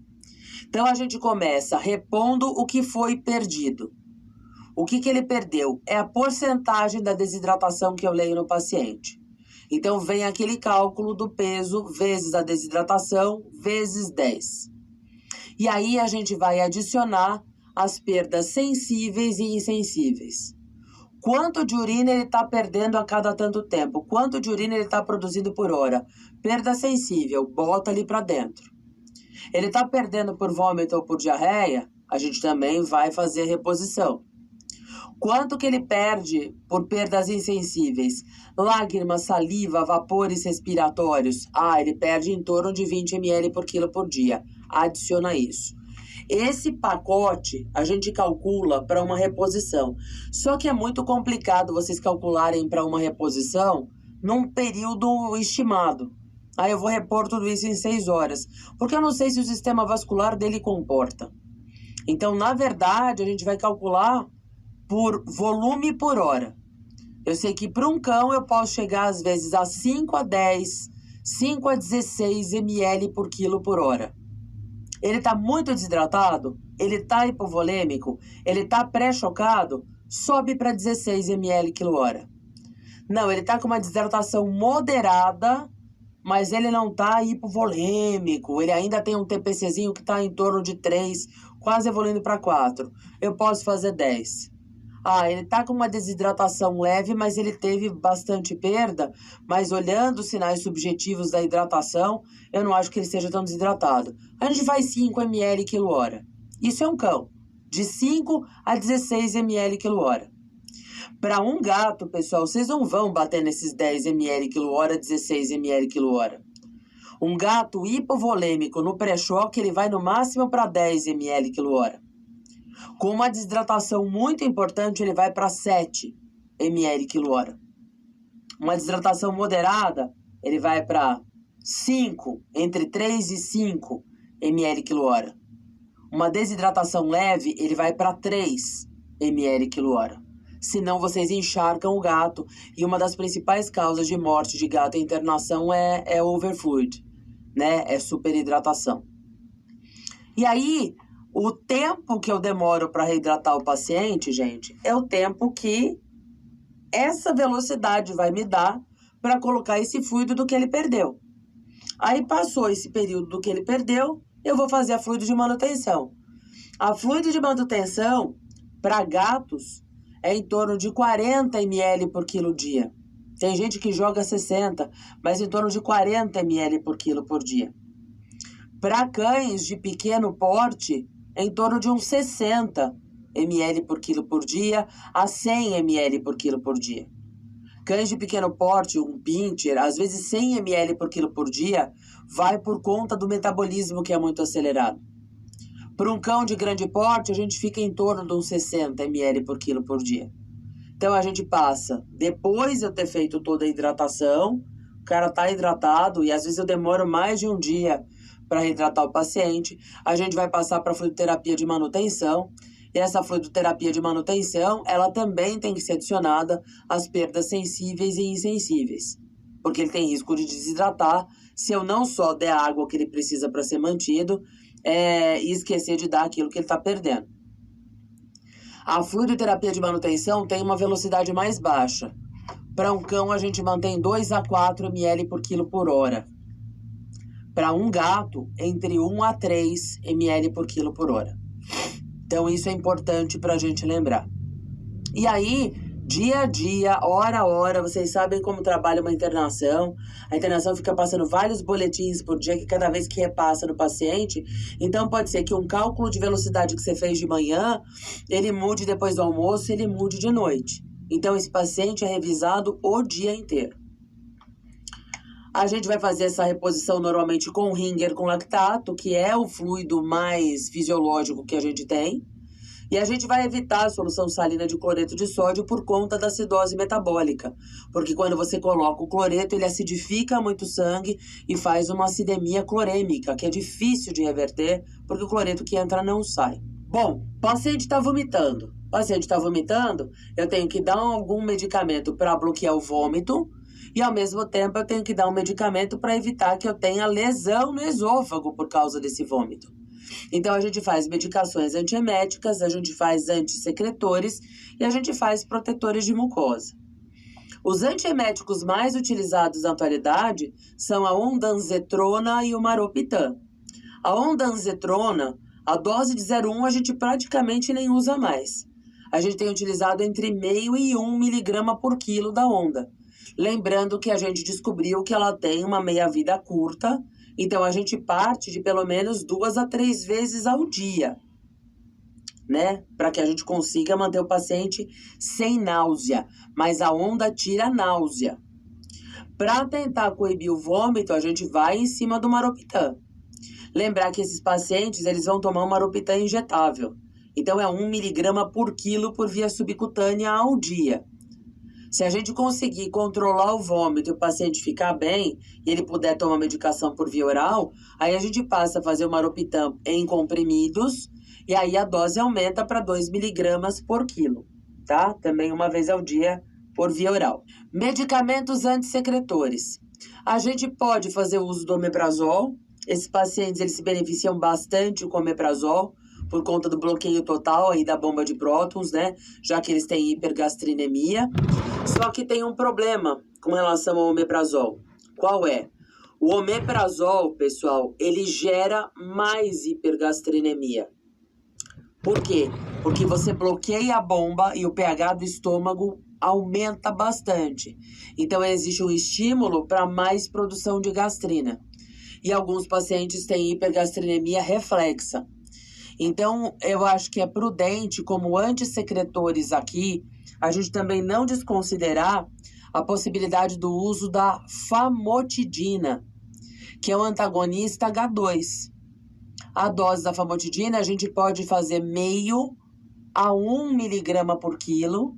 Então, a gente começa repondo o que foi perdido. O que ele perdeu? É a porcentagem da desidratação que eu leio no paciente. Então, vem aquele cálculo do peso vezes a desidratação vezes 10. E aí, a gente vai adicionar as perdas sensíveis e insensíveis. Quanto de urina ele está perdendo a cada tanto tempo? Quanto de urina ele está produzindo por hora? Perda sensível, bota ali para dentro. Ele está perdendo por vômito ou por diarreia? A gente também vai fazer a reposição. Quanto que ele perde por perdas insensíveis? Lágrimas, saliva, vapores respiratórios. Ele perde em torno de 20 ml por quilo por dia. Adiciona isso. Esse pacote a gente calcula para uma reposição. Só que é muito complicado vocês calcularem para uma reposição num período estimado. Aí eu vou repor tudo isso em 6 horas. Porque eu não sei se o sistema vascular dele comporta. Então, na verdade, a gente vai calcular por volume por hora. Eu sei que para um cão eu posso chegar às vezes a 5 a 10, 5 a 16 ml por quilo por hora. Ele está muito desidratado, ele está hipovolêmico, ele está pré-chocado, sobe para 16 ml quilo hora. Não, ele está com uma desidratação moderada, mas ele não está hipovolêmico, ele ainda tem um TPCzinho que está em torno de 3, quase evoluindo para 4. Eu posso fazer 10. Ele está com uma desidratação leve, mas ele teve bastante perda, mas olhando os sinais subjetivos da hidratação, eu não acho que ele seja tão desidratado. A gente faz 5 ml quilo hora. Isso é um cão, de 5 a 16 ml quilo hora. Para um gato, pessoal, vocês não vão bater nesses 10 ml quilo hora, 16 ml quilo hora. Um gato hipovolêmico no pré-choque, ele vai no máximo para 10 ml quilo hora. Com uma desidratação muito importante, ele vai para 7 ml quilo hora. Uma desidratação moderada, ele vai para 5, entre 3 e 5 ml quilo hora. Uma desidratação leve, ele vai para 3 ml quilo hora. Senão vocês encharcam o gato. E uma das principais causas de morte de gato em internação é overfluid, né? É superidratação. E aí, o tempo que eu demoro para reidratar o paciente, gente, é o tempo que essa velocidade vai me dar para colocar esse fluido do que ele perdeu. Aí passou esse período do que ele perdeu, eu vou fazer a fluido de manutenção. A fluido de manutenção, para gatos, é em torno de 40 ml por quilo dia. Tem gente que joga 60, mas em torno de 40 ml por quilo por dia. Para cães de pequeno porte, em torno de uns 60 ml por quilo por dia a 100 ml por quilo por dia. Cães de pequeno porte, um pincher, às vezes 100 ml por quilo por dia, vai por conta do metabolismo que é muito acelerado. Para um cão de grande porte, a gente fica em torno de uns 60 ml por quilo por dia. Então, a gente passa, depois de eu ter feito toda a hidratação, o cara está hidratado e às vezes eu demoro mais de um dia para reidratar o paciente, a gente vai passar para a fluidoterapia de manutenção. E essa fluidoterapia de manutenção, ela também tem que ser adicionada às perdas sensíveis e insensíveis, porque ele tem risco de desidratar se eu não só der a água que ele precisa para ser mantido e esquecer de dar aquilo que ele está perdendo. A fluidoterapia de manutenção tem uma velocidade mais baixa. Para um cão, a gente mantém 2 a 4 ml por quilo por hora. Para um gato, entre 1 a 3 ml por quilo por hora. Então, isso é importante para a gente lembrar. E aí, Dia a dia, hora a hora, vocês sabem como trabalha uma internação. A internação fica passando vários boletins por dia, que cada vez que repassa no paciente. Então, pode ser que um cálculo de velocidade que você fez de manhã, ele mude depois do almoço, ele mude de noite. Então, esse paciente é revisado o dia inteiro. A gente vai fazer essa reposição normalmente com Ringer com lactato, que é o fluido mais fisiológico que a gente tem. E a gente vai evitar a solução salina de cloreto de sódio por conta da acidose metabólica. Porque quando você coloca o cloreto, ele acidifica muito o sangue e faz uma acidemia clorêmica, que é difícil de reverter, porque o cloreto que entra não sai. Bom, o paciente está vomitando. O paciente está vomitando, eu tenho que dar algum medicamento para bloquear o vômito. E, ao mesmo tempo, eu tenho que dar um medicamento para evitar que eu tenha lesão no esôfago por causa desse vômito. Então, a gente faz medicações antieméticas, a gente faz antissecretores e a gente faz protetores de mucosa. Os antieméticos mais utilizados na atualidade são a ondansetrona e o maropitam. A ondansetrona, a dose de 0,1 a gente praticamente nem usa mais. A gente tem utilizado entre 0,5 e 1 miligrama por quilo da onda. Lembrando que a gente descobriu que ela tem uma meia-vida curta, então a gente parte de pelo menos 2 a 3 vezes ao dia, né? Para que a gente consiga manter o paciente sem náusea, mas a onda tira a náusea. Para tentar coibir o vômito, a gente vai em cima do maropitam. Lembrar que esses pacientes, eles vão tomar um maropitam injetável. Então é 1 miligrama por quilo por via subcutânea ao dia. Se a gente conseguir controlar o vômito e o paciente ficar bem, e ele puder tomar medicação por via oral, aí a gente passa a fazer o maropitam em comprimidos, e aí a dose aumenta para 2 miligramas por quilo, tá? Também uma vez ao dia por via oral. Medicamentos antissecretores. A gente pode fazer o uso do omeprazol. Esses pacientes, eles se beneficiam bastante com o omeprazol, por conta do bloqueio total aí da bomba de prótons, né? Já que eles têm hipergastrinemia. Só que tem um problema com relação ao omeprazol. Qual é? O omeprazol, pessoal, ele gera mais hipergastrinemia. Por quê? Porque você bloqueia a bomba e o pH do estômago aumenta bastante. Então, existe um estímulo para mais produção de gastrina. E alguns pacientes têm hipergastrinemia reflexa. Então, eu acho que é prudente, como antissecretores aqui, a gente também não desconsiderar a possibilidade do uso da famotidina, que é um antagonista H2. A dose da famotidina a gente pode fazer 0,5 a 1 miligrama por quilo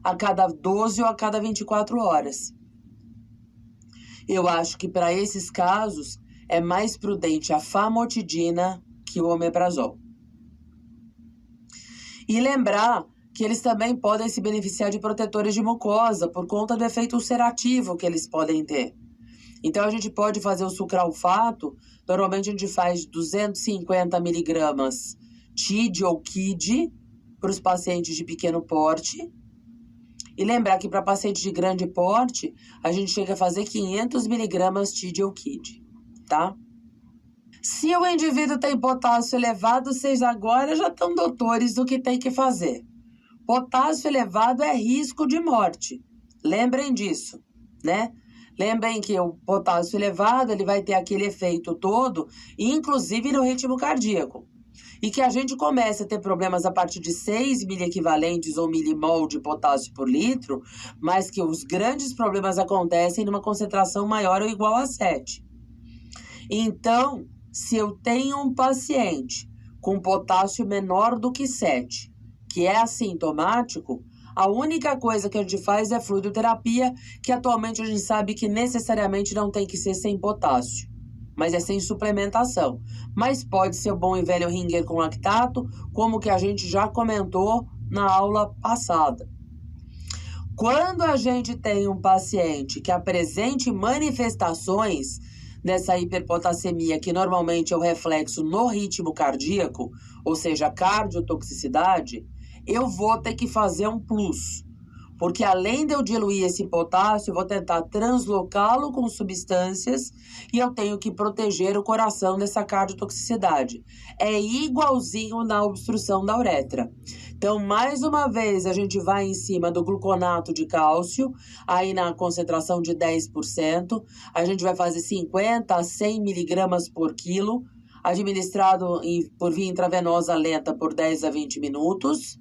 a cada 12 ou a cada 24 horas. Eu acho que para esses casos é mais prudente a famotidina que o omeprazol. E lembrar que eles também podem se beneficiar de protetores de mucosa por conta do efeito ulcerativo que eles podem ter. Então, a gente pode fazer o sucralfato, normalmente a gente faz 250 miligramas TID ou KID para os pacientes de pequeno porte. E lembrar que para paciente de grande porte, a gente chega a fazer 500 miligramas TID ou KID, tá? Se o indivíduo tem potássio elevado, vocês agora já estão doutores do que tem que fazer. Potássio elevado é risco de morte. Lembrem disso, né? Lembrem que o potássio elevado, ele vai ter aquele efeito todo, inclusive no ritmo cardíaco. E que a gente comece a ter problemas a partir de 6 miliequivalentes ou milimol de potássio por litro, mas que os grandes problemas acontecem numa concentração maior ou igual a 7. Então, se eu tenho um paciente com potássio menor do que 7, que é assintomático, a única coisa que a gente faz é fluidoterapia, que atualmente a gente sabe que necessariamente não tem que ser sem potássio, mas é sem suplementação. Mas pode ser o bom e velho Ringer com lactato, como que a gente já comentou na aula passada. Quando a gente tem um paciente que apresente manifestações dessa hiperpotassemia, que normalmente é o reflexo no ritmo cardíaco, ou seja, cardiotoxicidade, eu vou ter que fazer um plus. Porque além de eu diluir esse potássio, eu vou tentar translocá-lo com substâncias e eu tenho que proteger o coração dessa cardiotoxicidade. É igualzinho na obstrução da uretra. Então, mais uma vez, a gente vai em cima do gluconato de cálcio, aí na concentração de 10%. A gente vai fazer 50 a 100 miligramas por quilo, administrado por via intravenosa lenta por 10 a 20 minutos.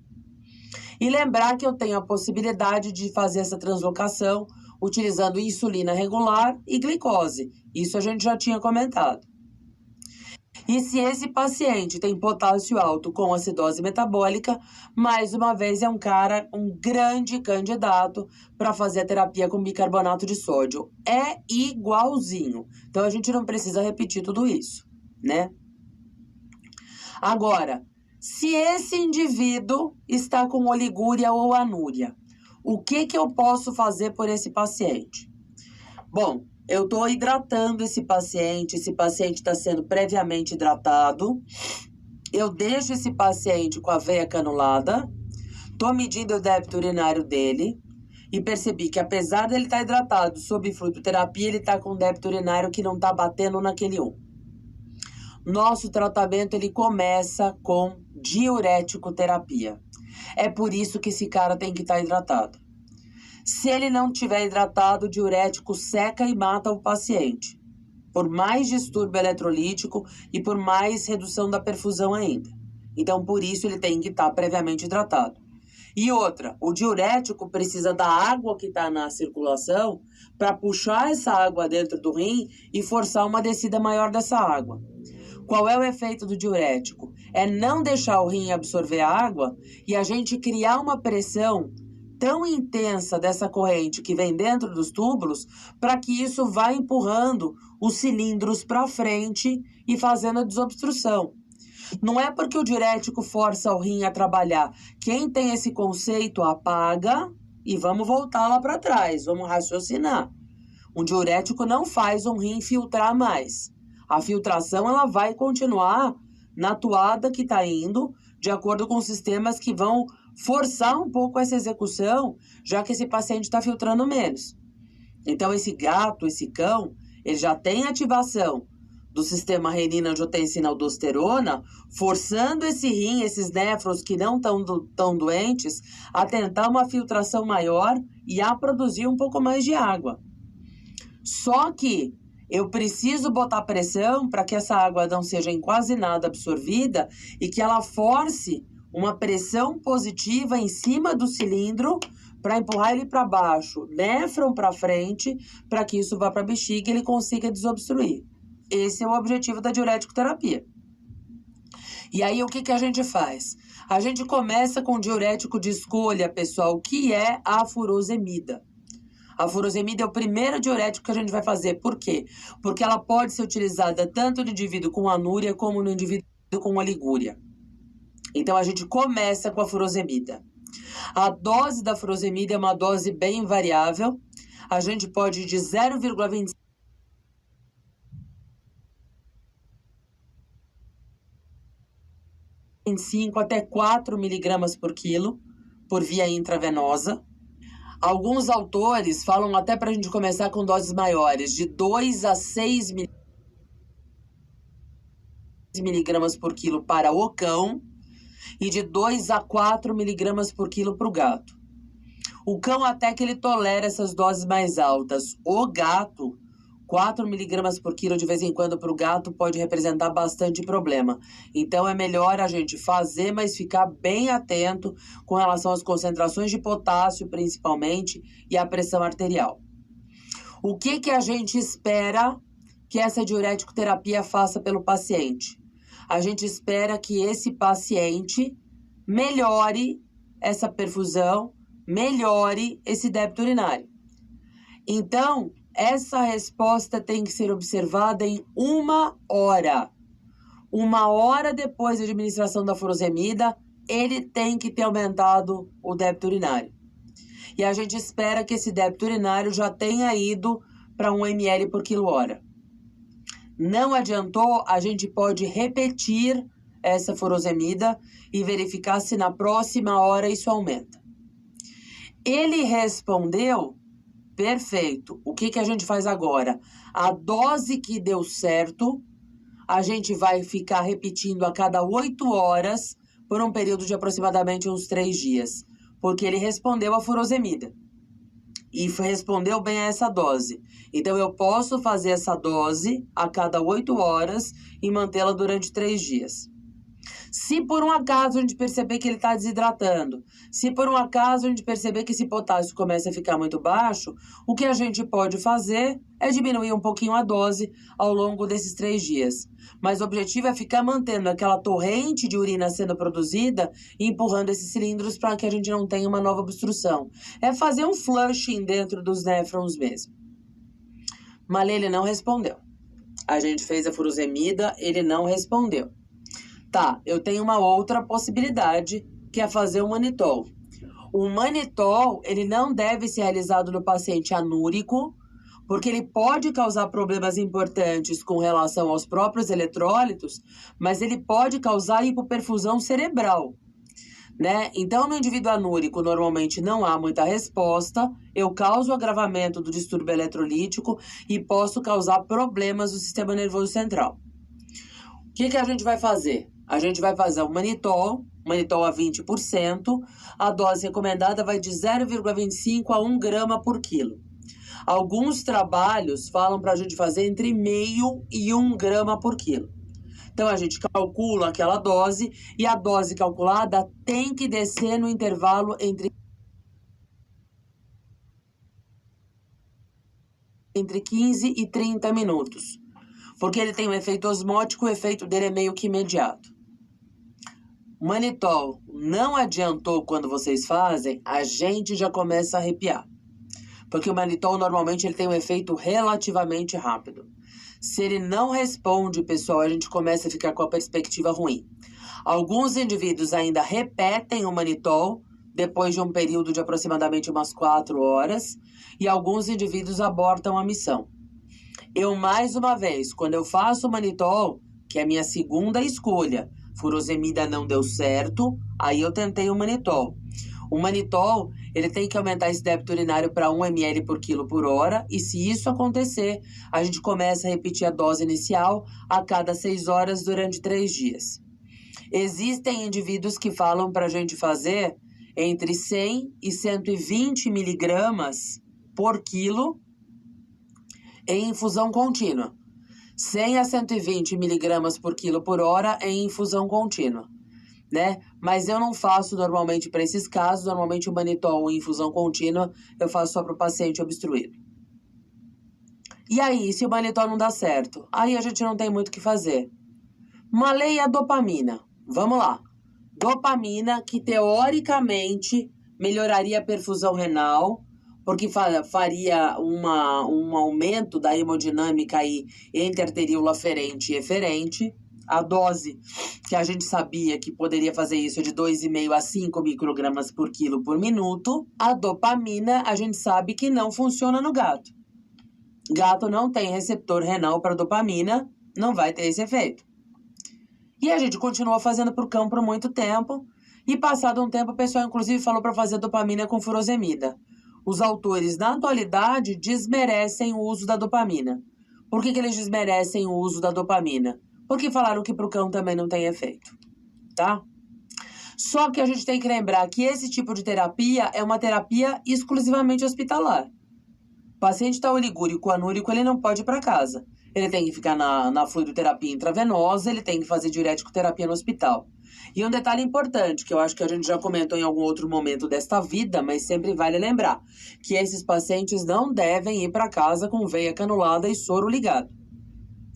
E lembrar que eu tenho a possibilidade de fazer essa translocação utilizando insulina regular e glicose. Isso a gente já tinha comentado. E se esse paciente tem potássio alto com acidose metabólica, mais uma vez é um grande candidato para fazer a terapia com bicarbonato de sódio. É igualzinho. Então a gente não precisa repetir tudo isso, né? Agora, se esse indivíduo está com oligúria ou anúria, o que eu posso fazer por esse paciente? Bom, eu estou hidratando esse paciente está sendo previamente hidratado, eu deixo esse paciente com a veia canulada, estou medindo o débito urinário dele e percebi que apesar dele estar hidratado sob fluidoterapia, ele está com um débito urinário que não está batendo naquele 1. Nosso tratamento ele começa com diurético terapia. É por isso que esse cara tem que estar hidratado. Se ele não estiver hidratado, o diurético seca e mata o paciente, por mais distúrbio eletrolítico e por mais redução da perfusão ainda. Então, por isso, ele tem que estar previamente hidratado. E outra, o diurético precisa da água que está na circulação para puxar essa água dentro do rim e forçar uma descida maior dessa água. Qual é o efeito do diurético? É não deixar o rim absorver a água e a gente criar uma pressão tão intensa dessa corrente que vem dentro dos túbulos para que isso vá empurrando os cilindros para frente e fazendo a desobstrução. Não é porque o diurético força o rim a trabalhar. Quem tem esse conceito apaga e vamos voltar lá para trás, vamos raciocinar. Um diurético não faz um rim filtrar mais. A filtração ela vai continuar na toada que está indo, de acordo com sistemas que vão forçar um pouco essa execução, já que esse paciente está filtrando menos. Então, esse gato, esse cão, ele já tem ativação do sistema renina-angiotensina-aldosterona, forçando esse rim, esses néfrons que não estão tão doentes, a tentar uma filtração maior e a produzir um pouco mais de água. Só que eu preciso botar pressão para que essa água não seja em quase nada absorvida e que ela force uma pressão positiva em cima do cilindro para empurrar ele para baixo, néfron para frente, para que isso vá para a bexiga e ele consiga desobstruir. Esse é o objetivo da diurético terapia. E aí, o que a gente faz? A gente começa com diurético de escolha, pessoal, que é a furosemida. A furosemida é o primeiro diurético que a gente vai fazer. Por quê? Porque ela pode ser utilizada tanto no indivíduo com anúria como no indivíduo com oligúria. Então, a gente começa com a furosemida. A dose da furosemida é uma dose bem variável. A gente pode ir de 0,25 até 4 miligramas por quilo, por via intravenosa. Alguns autores falam até para a gente começar com doses maiores, de 2 a 6 miligramas por quilo para o cão e de 2 a 4 miligramas por quilo para o gato. O cão até que ele tolera essas doses mais altas. O gato, 4 miligramas por quilo de vez em quando para o gato pode representar bastante problema. Então é melhor a gente fazer, mas ficar bem atento com relação às concentrações de potássio, principalmente, e a pressão arterial. O que a gente espera que essa diurético terapia faça pelo paciente? A gente espera que esse paciente melhore essa perfusão, melhore esse débito urinário. Então, essa resposta tem que ser observada em 1 hora. 1 hora depois da administração da furosemida, ele tem que ter aumentado o débito urinário. E a gente espera que esse débito urinário já tenha ido para 1 ml por quilo-hora. Não adiantou, a gente pode repetir essa furosemida e verificar se na próxima hora isso aumenta. Ele respondeu, perfeito. O que a gente faz agora? A dose que deu certo, a gente vai ficar repetindo a cada 8 horas por um período de aproximadamente uns 3 dias. Porque ele respondeu a furosemida. E respondeu bem a essa dose. Então, eu posso fazer essa dose a cada 8 horas e mantê-la durante 3 dias. Se por um acaso a gente perceber que ele está desidratando, se por um acaso a gente perceber que esse potássio começa a ficar muito baixo, o que a gente pode fazer é diminuir um pouquinho a dose ao longo desses 3 dias. Mas o objetivo é ficar mantendo aquela torrente de urina sendo produzida e empurrando esses cilindros para que a gente não tenha uma nova obstrução. É fazer um flushing dentro dos néfrons mesmo. Malê, ele não respondeu. A gente fez a furosemida, ele não respondeu. Tá, eu tenho uma outra possibilidade, que é fazer o manitol. O manitol, ele não deve ser realizado no paciente anúrico, porque ele pode causar problemas importantes com relação aos próprios eletrólitos, mas ele pode causar hipoperfusão cerebral, né? Então, no indivíduo anúrico, normalmente não há muita resposta, eu causo agravamento do distúrbio eletrolítico e posso causar problemas do sistema nervoso central. O que a gente vai fazer? A gente vai fazer o manitol a 20%, a dose recomendada vai de 0,25 a 1 grama por quilo. Alguns trabalhos falam para a gente fazer entre meio e 1 grama por quilo. Então, a gente calcula aquela dose e a dose calculada tem que descer no intervalo entre 15 e 30 minutos. Porque ele tem um efeito osmótico, o efeito dele é meio que imediato. Manitol não adiantou quando vocês fazem, a gente já começa a arrepiar. Porque o manitol normalmente ele tem um efeito relativamente rápido. Se ele não responde, pessoal, a gente começa a ficar com a perspectiva ruim. Alguns indivíduos ainda repetem o manitol depois de um período de aproximadamente umas 4 horas e alguns indivíduos abortam a missão. Eu, mais uma vez, quando eu faço o manitol, que é a minha segunda escolha, furosemida não deu certo, aí eu tentei o manitol. O manitol, ele tem que aumentar esse débito urinário para 1 ml por quilo por hora, e se isso acontecer, a gente começa a repetir a dose inicial a cada 6 horas durante 3 dias. Existem indivíduos que falam para a gente fazer entre 100 e 120 miligramas por quilo em infusão contínua. 100 a 120 miligramas por quilo por hora em infusão contínua, né? Mas eu não faço normalmente para esses casos, normalmente o manitol em infusão contínua eu faço só para o paciente obstruído. E aí, se o manitol não dá certo? Aí a gente não tem muito o que fazer. Malê e a dopamina. Vamos lá. Dopamina, que teoricamente melhoraria a perfusão renal, porque faria um aumento da hemodinâmica aí entre arteríola aferente e eferente. A dose que a gente sabia que poderia fazer isso é de 2,5 a 5 microgramas por quilo por minuto. A dopamina, a gente sabe que não funciona no gato. Gato não tem receptor renal para dopamina, não vai ter esse efeito. E a gente continuou fazendo por cão por muito tempo. E passado um tempo, o pessoal inclusive falou para fazer dopamina com furosemida. Os autores, na atualidade, desmerecem o uso da dopamina. Por que eles desmerecem o uso da dopamina? Porque falaram que para o cão também não tem efeito, tá? Só que a gente tem que lembrar que esse tipo de terapia é uma terapia exclusivamente hospitalar. O paciente está oligúrico, anúrico, ele não pode ir para casa. Ele tem que ficar na fluidoterapia intravenosa, ele tem que fazer diurético terapia no hospital. E um detalhe importante, que eu acho que a gente já comentou em algum outro momento desta vida, mas sempre vale lembrar, que esses pacientes não devem ir para casa com veia canulada e soro ligado.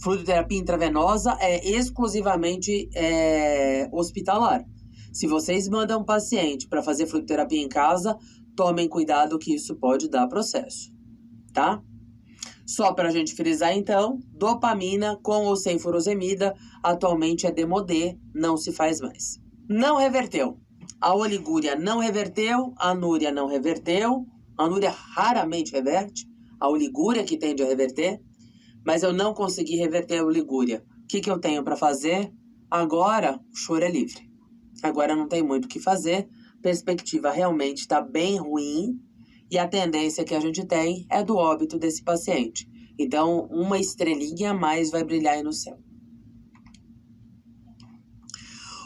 Fluidoterapia intravenosa é exclusivamente hospitalar. Se vocês mandam um paciente para fazer fluidoterapia em casa, tomem cuidado que isso pode dar processo, tá? Só para a gente frisar, então, dopamina com ou sem furosemida, atualmente é demodê, não se faz mais. Não reverteu. A oligúria não reverteu, a anúria não reverteu, a anúria raramente reverte, a oligúria que tende a reverter, mas eu não consegui reverter a oligúria. O que eu tenho para fazer? Agora, o choro é livre. Agora não tem muito o que fazer, perspectiva realmente está bem ruim e a tendência que a gente tem é do óbito desse paciente. Então, uma estrelinha a mais vai brilhar aí no céu.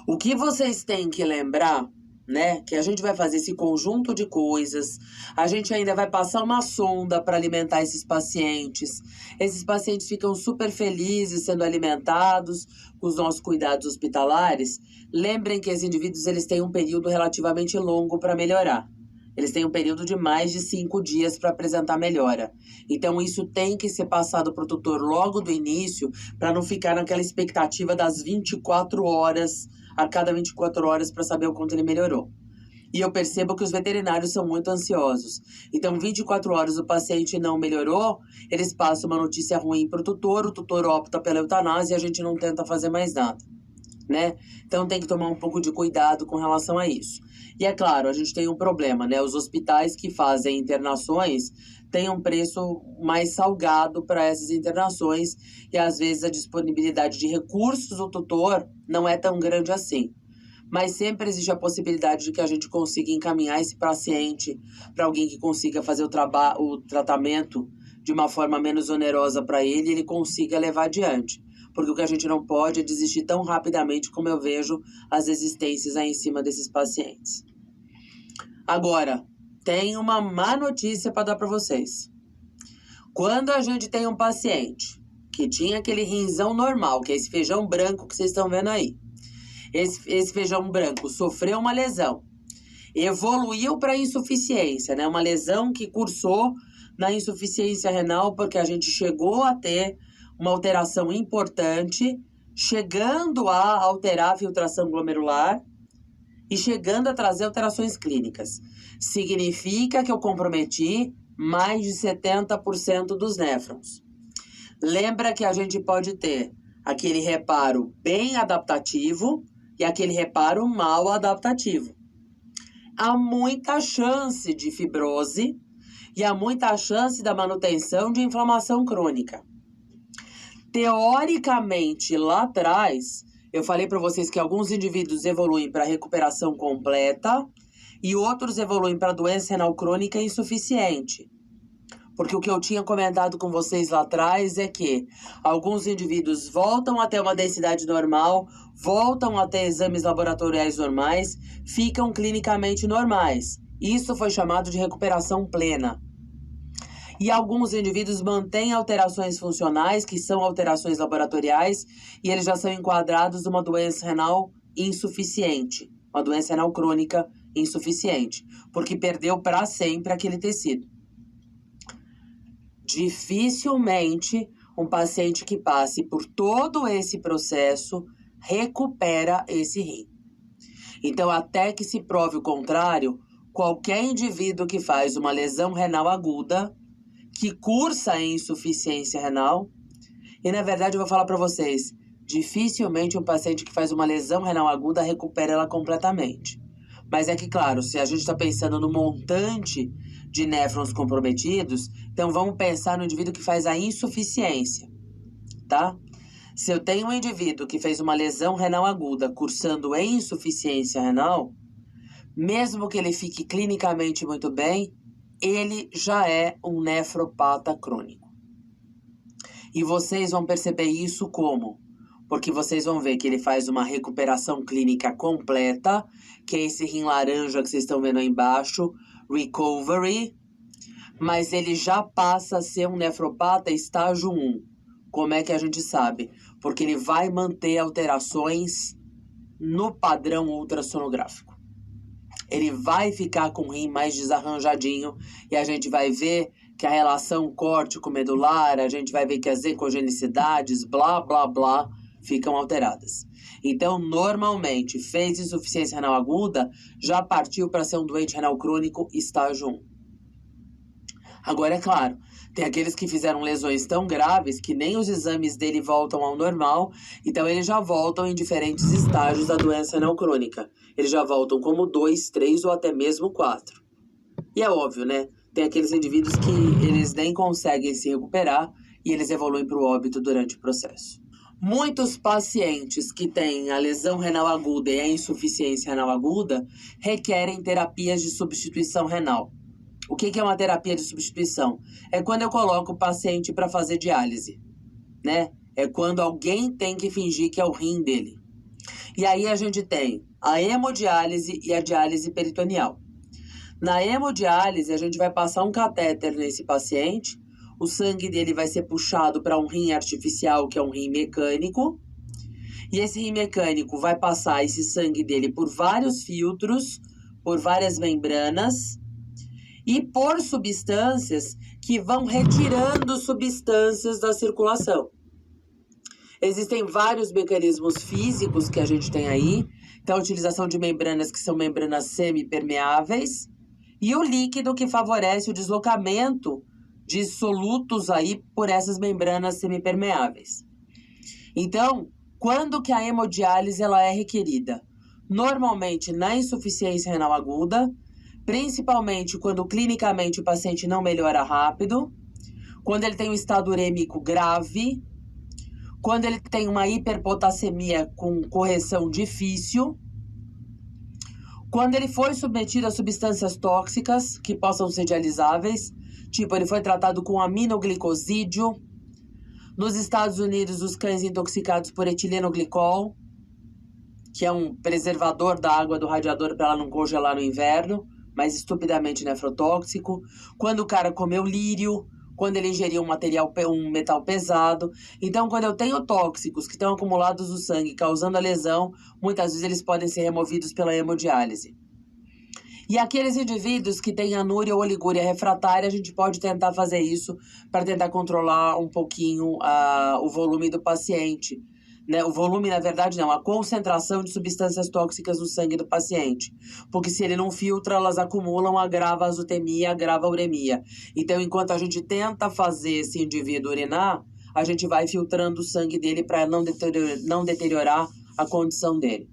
O que vocês têm que lembrar, né, que a gente vai fazer esse conjunto de coisas, a gente ainda vai passar uma sonda para alimentar esses pacientes. Esses pacientes ficam super felizes sendo alimentados com os nossos cuidados hospitalares. Lembrem que esses indivíduos eles têm um período relativamente longo para melhorar. Eles têm um período de mais de 5 dias para apresentar melhora. Então, isso tem que ser passado para o tutor logo do início, para não ficar naquela expectativa das 24 horas, a cada 24 horas, para saber o quanto ele melhorou. E eu percebo que os veterinários são muito ansiosos. Então, 24 horas o paciente não melhorou, eles passam uma notícia ruim para o tutor opta pela eutanásia e a gente não tenta fazer mais nada, né? Então, tem que tomar um pouco de cuidado com relação a isso. E é claro, a gente tem um problema, né? Os hospitais que fazem internações têm um preço mais salgado para essas internações e às vezes a disponibilidade de recursos do tutor não é tão grande assim. Mas sempre existe a possibilidade de que a gente consiga encaminhar esse paciente para alguém que consiga fazer o tratamento de uma forma menos onerosa para ele e ele consiga levar adiante. Porque o que a gente não pode é desistir tão rapidamente como eu vejo as existências aí em cima desses pacientes. Agora, tem uma má notícia para dar para vocês. Quando a gente tem um paciente que tinha aquele rinzão normal, que é esse feijão branco que vocês estão vendo aí, esse feijão branco sofreu uma lesão, evoluiu para insuficiência, né? Uma lesão que cursou na insuficiência renal porque a gente chegou a ter uma alteração importante, chegando a alterar a filtração glomerular e chegando a trazer alterações clínicas. Significa que eu comprometi mais de 70% dos néfrons. Lembra que a gente pode ter aquele reparo bem adaptativo e aquele reparo mal adaptativo. Há muita chance de fibrose e há muita chance da manutenção de inflamação crônica. Teoricamente, lá atrás, eu falei para vocês que alguns indivíduos evoluem para recuperação completa e outros evoluem para doença renal crônica insuficiente. Porque o que eu tinha comentado com vocês lá atrás é que alguns indivíduos voltam a ter uma densidade normal, voltam a ter exames laboratoriais normais, ficam clinicamente normais. Isso foi chamado de recuperação plena. E alguns indivíduos mantêm alterações funcionais, que são alterações laboratoriais, e eles já são enquadrados numa doença renal insuficiente, uma doença renal crônica insuficiente, porque perdeu para sempre aquele tecido. Dificilmente um paciente que passe por todo esse processo recupera esse rim. Então, até que se prove o contrário, qualquer indivíduo que faz uma lesão renal aguda, que cursa em insuficiência renal, e na verdade eu vou falar para vocês, dificilmente um paciente que faz uma lesão renal aguda recupera ela completamente. Mas é que, claro, se a gente está pensando no montante de néfrons comprometidos, então vamos pensar no indivíduo que faz a insuficiência, tá? Se eu tenho um indivíduo que fez uma lesão renal aguda cursando em insuficiência renal, mesmo que ele fique clinicamente muito bem, ele já é um nefropata crônico. E vocês vão perceber isso como? Porque vocês vão ver que ele faz uma recuperação clínica completa, que é esse rim laranja que vocês estão vendo aí embaixo, recovery, mas ele já passa a ser um nefropata estágio 1. Como é que a gente sabe? Porque ele vai manter alterações no padrão ultrassonográfico. Ele vai ficar com o rim mais desarranjadinho e a gente vai ver que a relação córtico-medular, a gente vai ver que as ecogenicidades, blá, blá, blá, ficam alteradas. Então, normalmente, fez insuficiência renal aguda, já partiu para ser um doente renal crônico estágio 1. Agora, é claro, tem aqueles que fizeram lesões tão graves que nem os exames dele voltam ao normal, então eles já voltam em diferentes estágios da doença renal crônica. Eles já voltam como 2, 3 ou até mesmo 4. E é óbvio, né? Tem aqueles indivíduos que eles nem conseguem se recuperar e eles evoluem para o óbito durante o processo. Muitos pacientes que têm a lesão renal aguda e a insuficiência renal aguda requerem terapias de substituição renal. O que é uma terapia de substituição? É quando eu coloco o paciente para fazer diálise, né? É quando alguém tem que fingir que é o rim dele. E aí a gente tem a hemodiálise e a diálise peritoneal. Na hemodiálise, a gente vai passar um catéter nesse paciente, o sangue dele vai ser puxado para um rim artificial, que é um rim mecânico, e esse rim mecânico vai passar esse sangue dele por vários filtros, por várias membranas, e por substâncias que vão retirando substâncias da circulação. Existem vários mecanismos físicos que a gente tem aí. Então, a utilização de membranas que são membranas semipermeáveis e o líquido que favorece o deslocamento de solutos aí por essas membranas semipermeáveis. Então, quando que a hemodiálise ela é requerida? Normalmente na insuficiência renal aguda, principalmente quando clinicamente o paciente não melhora rápido, quando ele tem um estado urêmico grave, quando ele tem uma hiperpotassemia com correção difícil, quando ele foi submetido a substâncias tóxicas que possam ser dialisáveis, tipo ele foi tratado com aminoglicosídeo. Nos Estados Unidos, os cães intoxicados por etilenoglicol, que é um preservador da água do radiador para ela não congelar no inverno, mas estupidamente nefrotóxico. Quando o cara comeu lírio, quando ele ingeriu um metal pesado. Então, quando eu tenho tóxicos que estão acumulados no sangue, causando a lesão, muitas vezes eles podem ser removidos pela hemodiálise. E aqueles indivíduos que têm anúria ou oligúria refratária, a gente pode tentar fazer isso para tentar controlar um pouquinho o volume do paciente. Né? O volume, na verdade, não, a concentração de substâncias tóxicas no sangue do paciente. Porque se ele não filtra, elas acumulam, agrava a azotemia, agrava a uremia. Então, enquanto a gente tenta fazer esse indivíduo urinar, a gente vai filtrando o sangue dele para não deteriorar a condição dele.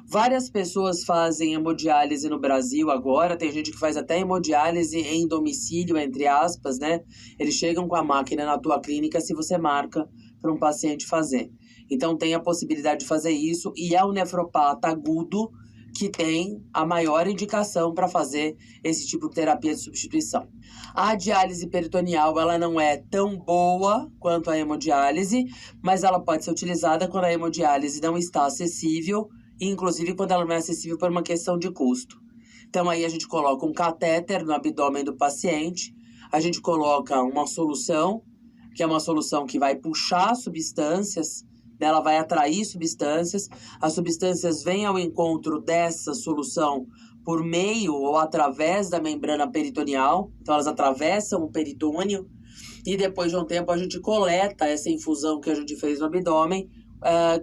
Várias pessoas fazem hemodiálise no Brasil agora, tem gente que faz até hemodiálise em domicílio, entre aspas, né? Eles chegam com a máquina na tua clínica se você marca para um paciente fazer. Então tem a possibilidade de fazer isso e é o nefropata agudo que tem a maior indicação para fazer esse tipo de terapia de substituição. A diálise peritoneal ela não é tão boa quanto a hemodiálise, mas ela pode ser utilizada quando a hemodiálise não está acessível, inclusive quando ela não é acessível por uma questão de custo. Então aí a gente coloca um catéter no abdômen do paciente, a gente coloca uma solução, que é uma solução que vai puxar substâncias, ela vai atrair substâncias, as substâncias vêm ao encontro dessa solução por meio ou através da membrana peritoneal, então elas atravessam o peritônio e depois de um tempo a gente coleta essa infusão que a gente fez no abdômen,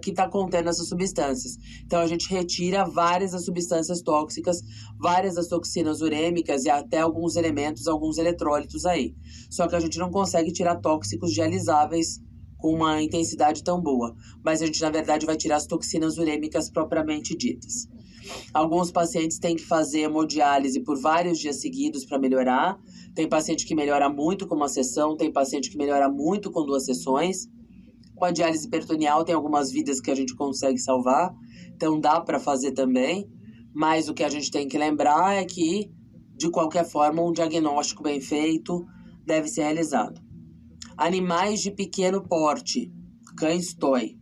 que está contendo essas substâncias. Então a gente retira várias das substâncias tóxicas, várias das toxinas urêmicas e até alguns elementos, alguns eletrólitos aí. Só que a gente não consegue tirar tóxicos dialisáveis com uma intensidade tão boa, mas a gente na verdade vai tirar as toxinas urêmicas propriamente ditas. Alguns pacientes têm que fazer hemodiálise por vários dias seguidos para melhorar. Tem paciente que melhora muito com uma sessão, tem paciente que melhora muito com 2 sessões. Com a diálise peritoneal tem algumas vidas que a gente consegue salvar, então dá para fazer também, mas o que a gente tem que lembrar é que, de qualquer forma, um diagnóstico bem feito deve ser realizado. Animais de pequeno porte, cães toy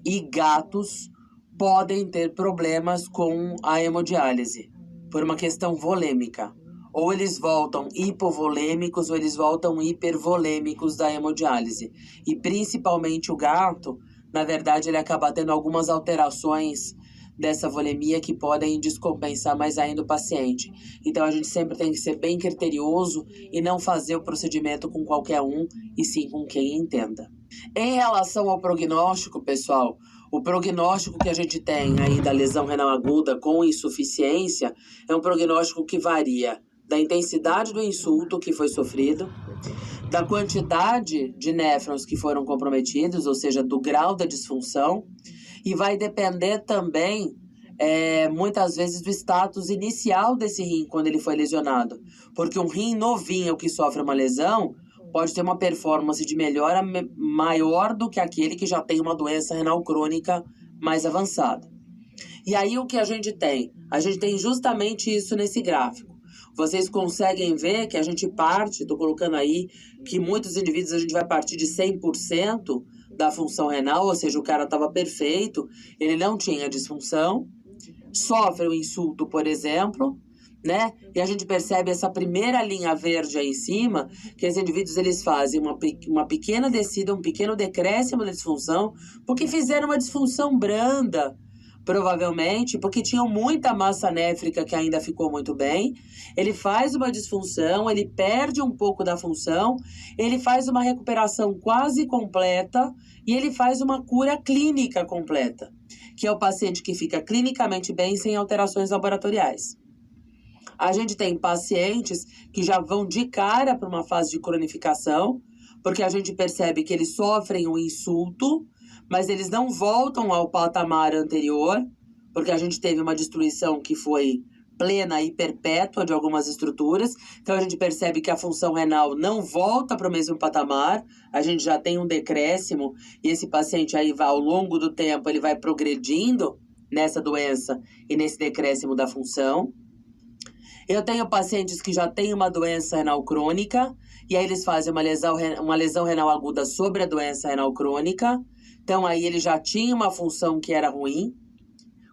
e gatos podem ter problemas com a hemodiálise por uma questão volêmica. Ou eles voltam hipovolêmicos ou eles voltam hipervolêmicos da hemodiálise. E principalmente o gato, na verdade, ele acaba tendo algumas alterações dessa volemia que podem descompensar mais ainda o paciente. Então a gente sempre tem que ser bem criterioso e não fazer o procedimento com qualquer um, e sim com quem entenda. Em relação ao prognóstico, pessoal, o prognóstico que a gente tem aí da lesão renal aguda com insuficiência é um prognóstico que varia da intensidade do insulto que foi sofrido, da quantidade de néfrons que foram comprometidos, ou seja, do grau da disfunção, e vai depender também, muitas vezes, do status inicial desse rim quando ele foi lesionado. Porque um rim novinho que sofre uma lesão pode ter uma performance de melhora maior do que aquele que já tem uma doença renal crônica mais avançada. E aí o que a gente tem? A gente tem justamente isso nesse gráfico. Vocês conseguem ver que a gente parte, estou colocando aí, que muitos indivíduos a gente vai partir de 100% da função renal, ou seja, o cara estava perfeito, ele não tinha disfunção, sofre um insulto, por exemplo, né? E a gente percebe essa primeira linha verde aí em cima, que os indivíduos eles fazem uma pequena descida, um pequeno decréscimo da disfunção, porque fizeram uma disfunção branda, provavelmente, porque tinham muita massa néfrica que ainda ficou muito bem. Ele faz uma disfunção, ele perde um pouco da função, ele faz uma recuperação quase completa e ele faz uma cura clínica completa, que é o paciente que fica clinicamente bem sem alterações laboratoriais. A gente tem pacientes que já vão de cara para uma fase de cronificação, porque a gente percebe que eles sofrem um insulto, mas eles não voltam ao patamar anterior, porque a gente teve uma destruição que foi plena e perpétua de algumas estruturas. Então a gente percebe que a função renal não volta para o mesmo patamar, a gente já tem um decréscimo, e esse paciente aí vai, ao longo do tempo, ele vai progredindo nessa doença e nesse decréscimo da função. Eu tenho pacientes que já têm uma doença renal crônica, e aí eles fazem uma lesão renal aguda sobre a doença renal crônica. Então aí ele já tinha uma função que era ruim.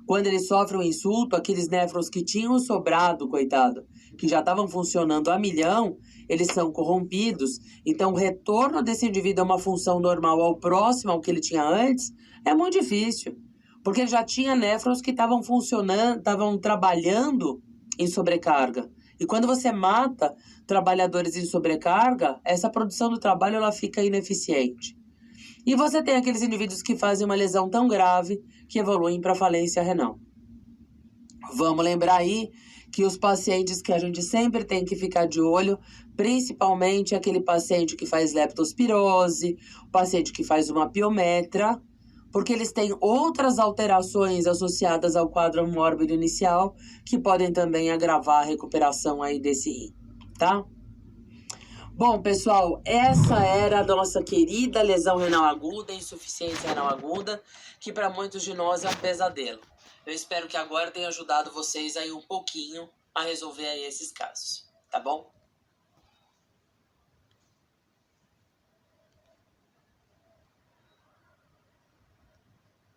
Quando ele sofre um insulto, aqueles néfrons que tinham sobrado, coitado, que já estavam funcionando a milhão, eles são corrompidos. Então o retorno desse indivíduo a uma função normal ao próximo ao que ele tinha antes é muito difícil. Porque ele já tinha néfrons que estavam funcionando, estavam trabalhando em sobrecarga. E quando você mata trabalhadores em sobrecarga, essa produção do trabalho ela fica ineficiente. E você tem aqueles indivíduos que fazem uma lesão tão grave que evoluem para falência renal. Vamos lembrar aí que os pacientes que a gente sempre tem que ficar de olho, principalmente aquele paciente que faz leptospirose, o paciente que faz uma piometra, porque eles têm outras alterações associadas ao quadro mórbido inicial que podem também agravar a recuperação aí desse rim, tá? Bom, pessoal, essa era a nossa querida lesão renal aguda, insuficiência renal aguda, que para muitos de nós é um pesadelo. Eu espero que agora tenha ajudado vocês aí um pouquinho a resolver aí esses casos, tá bom?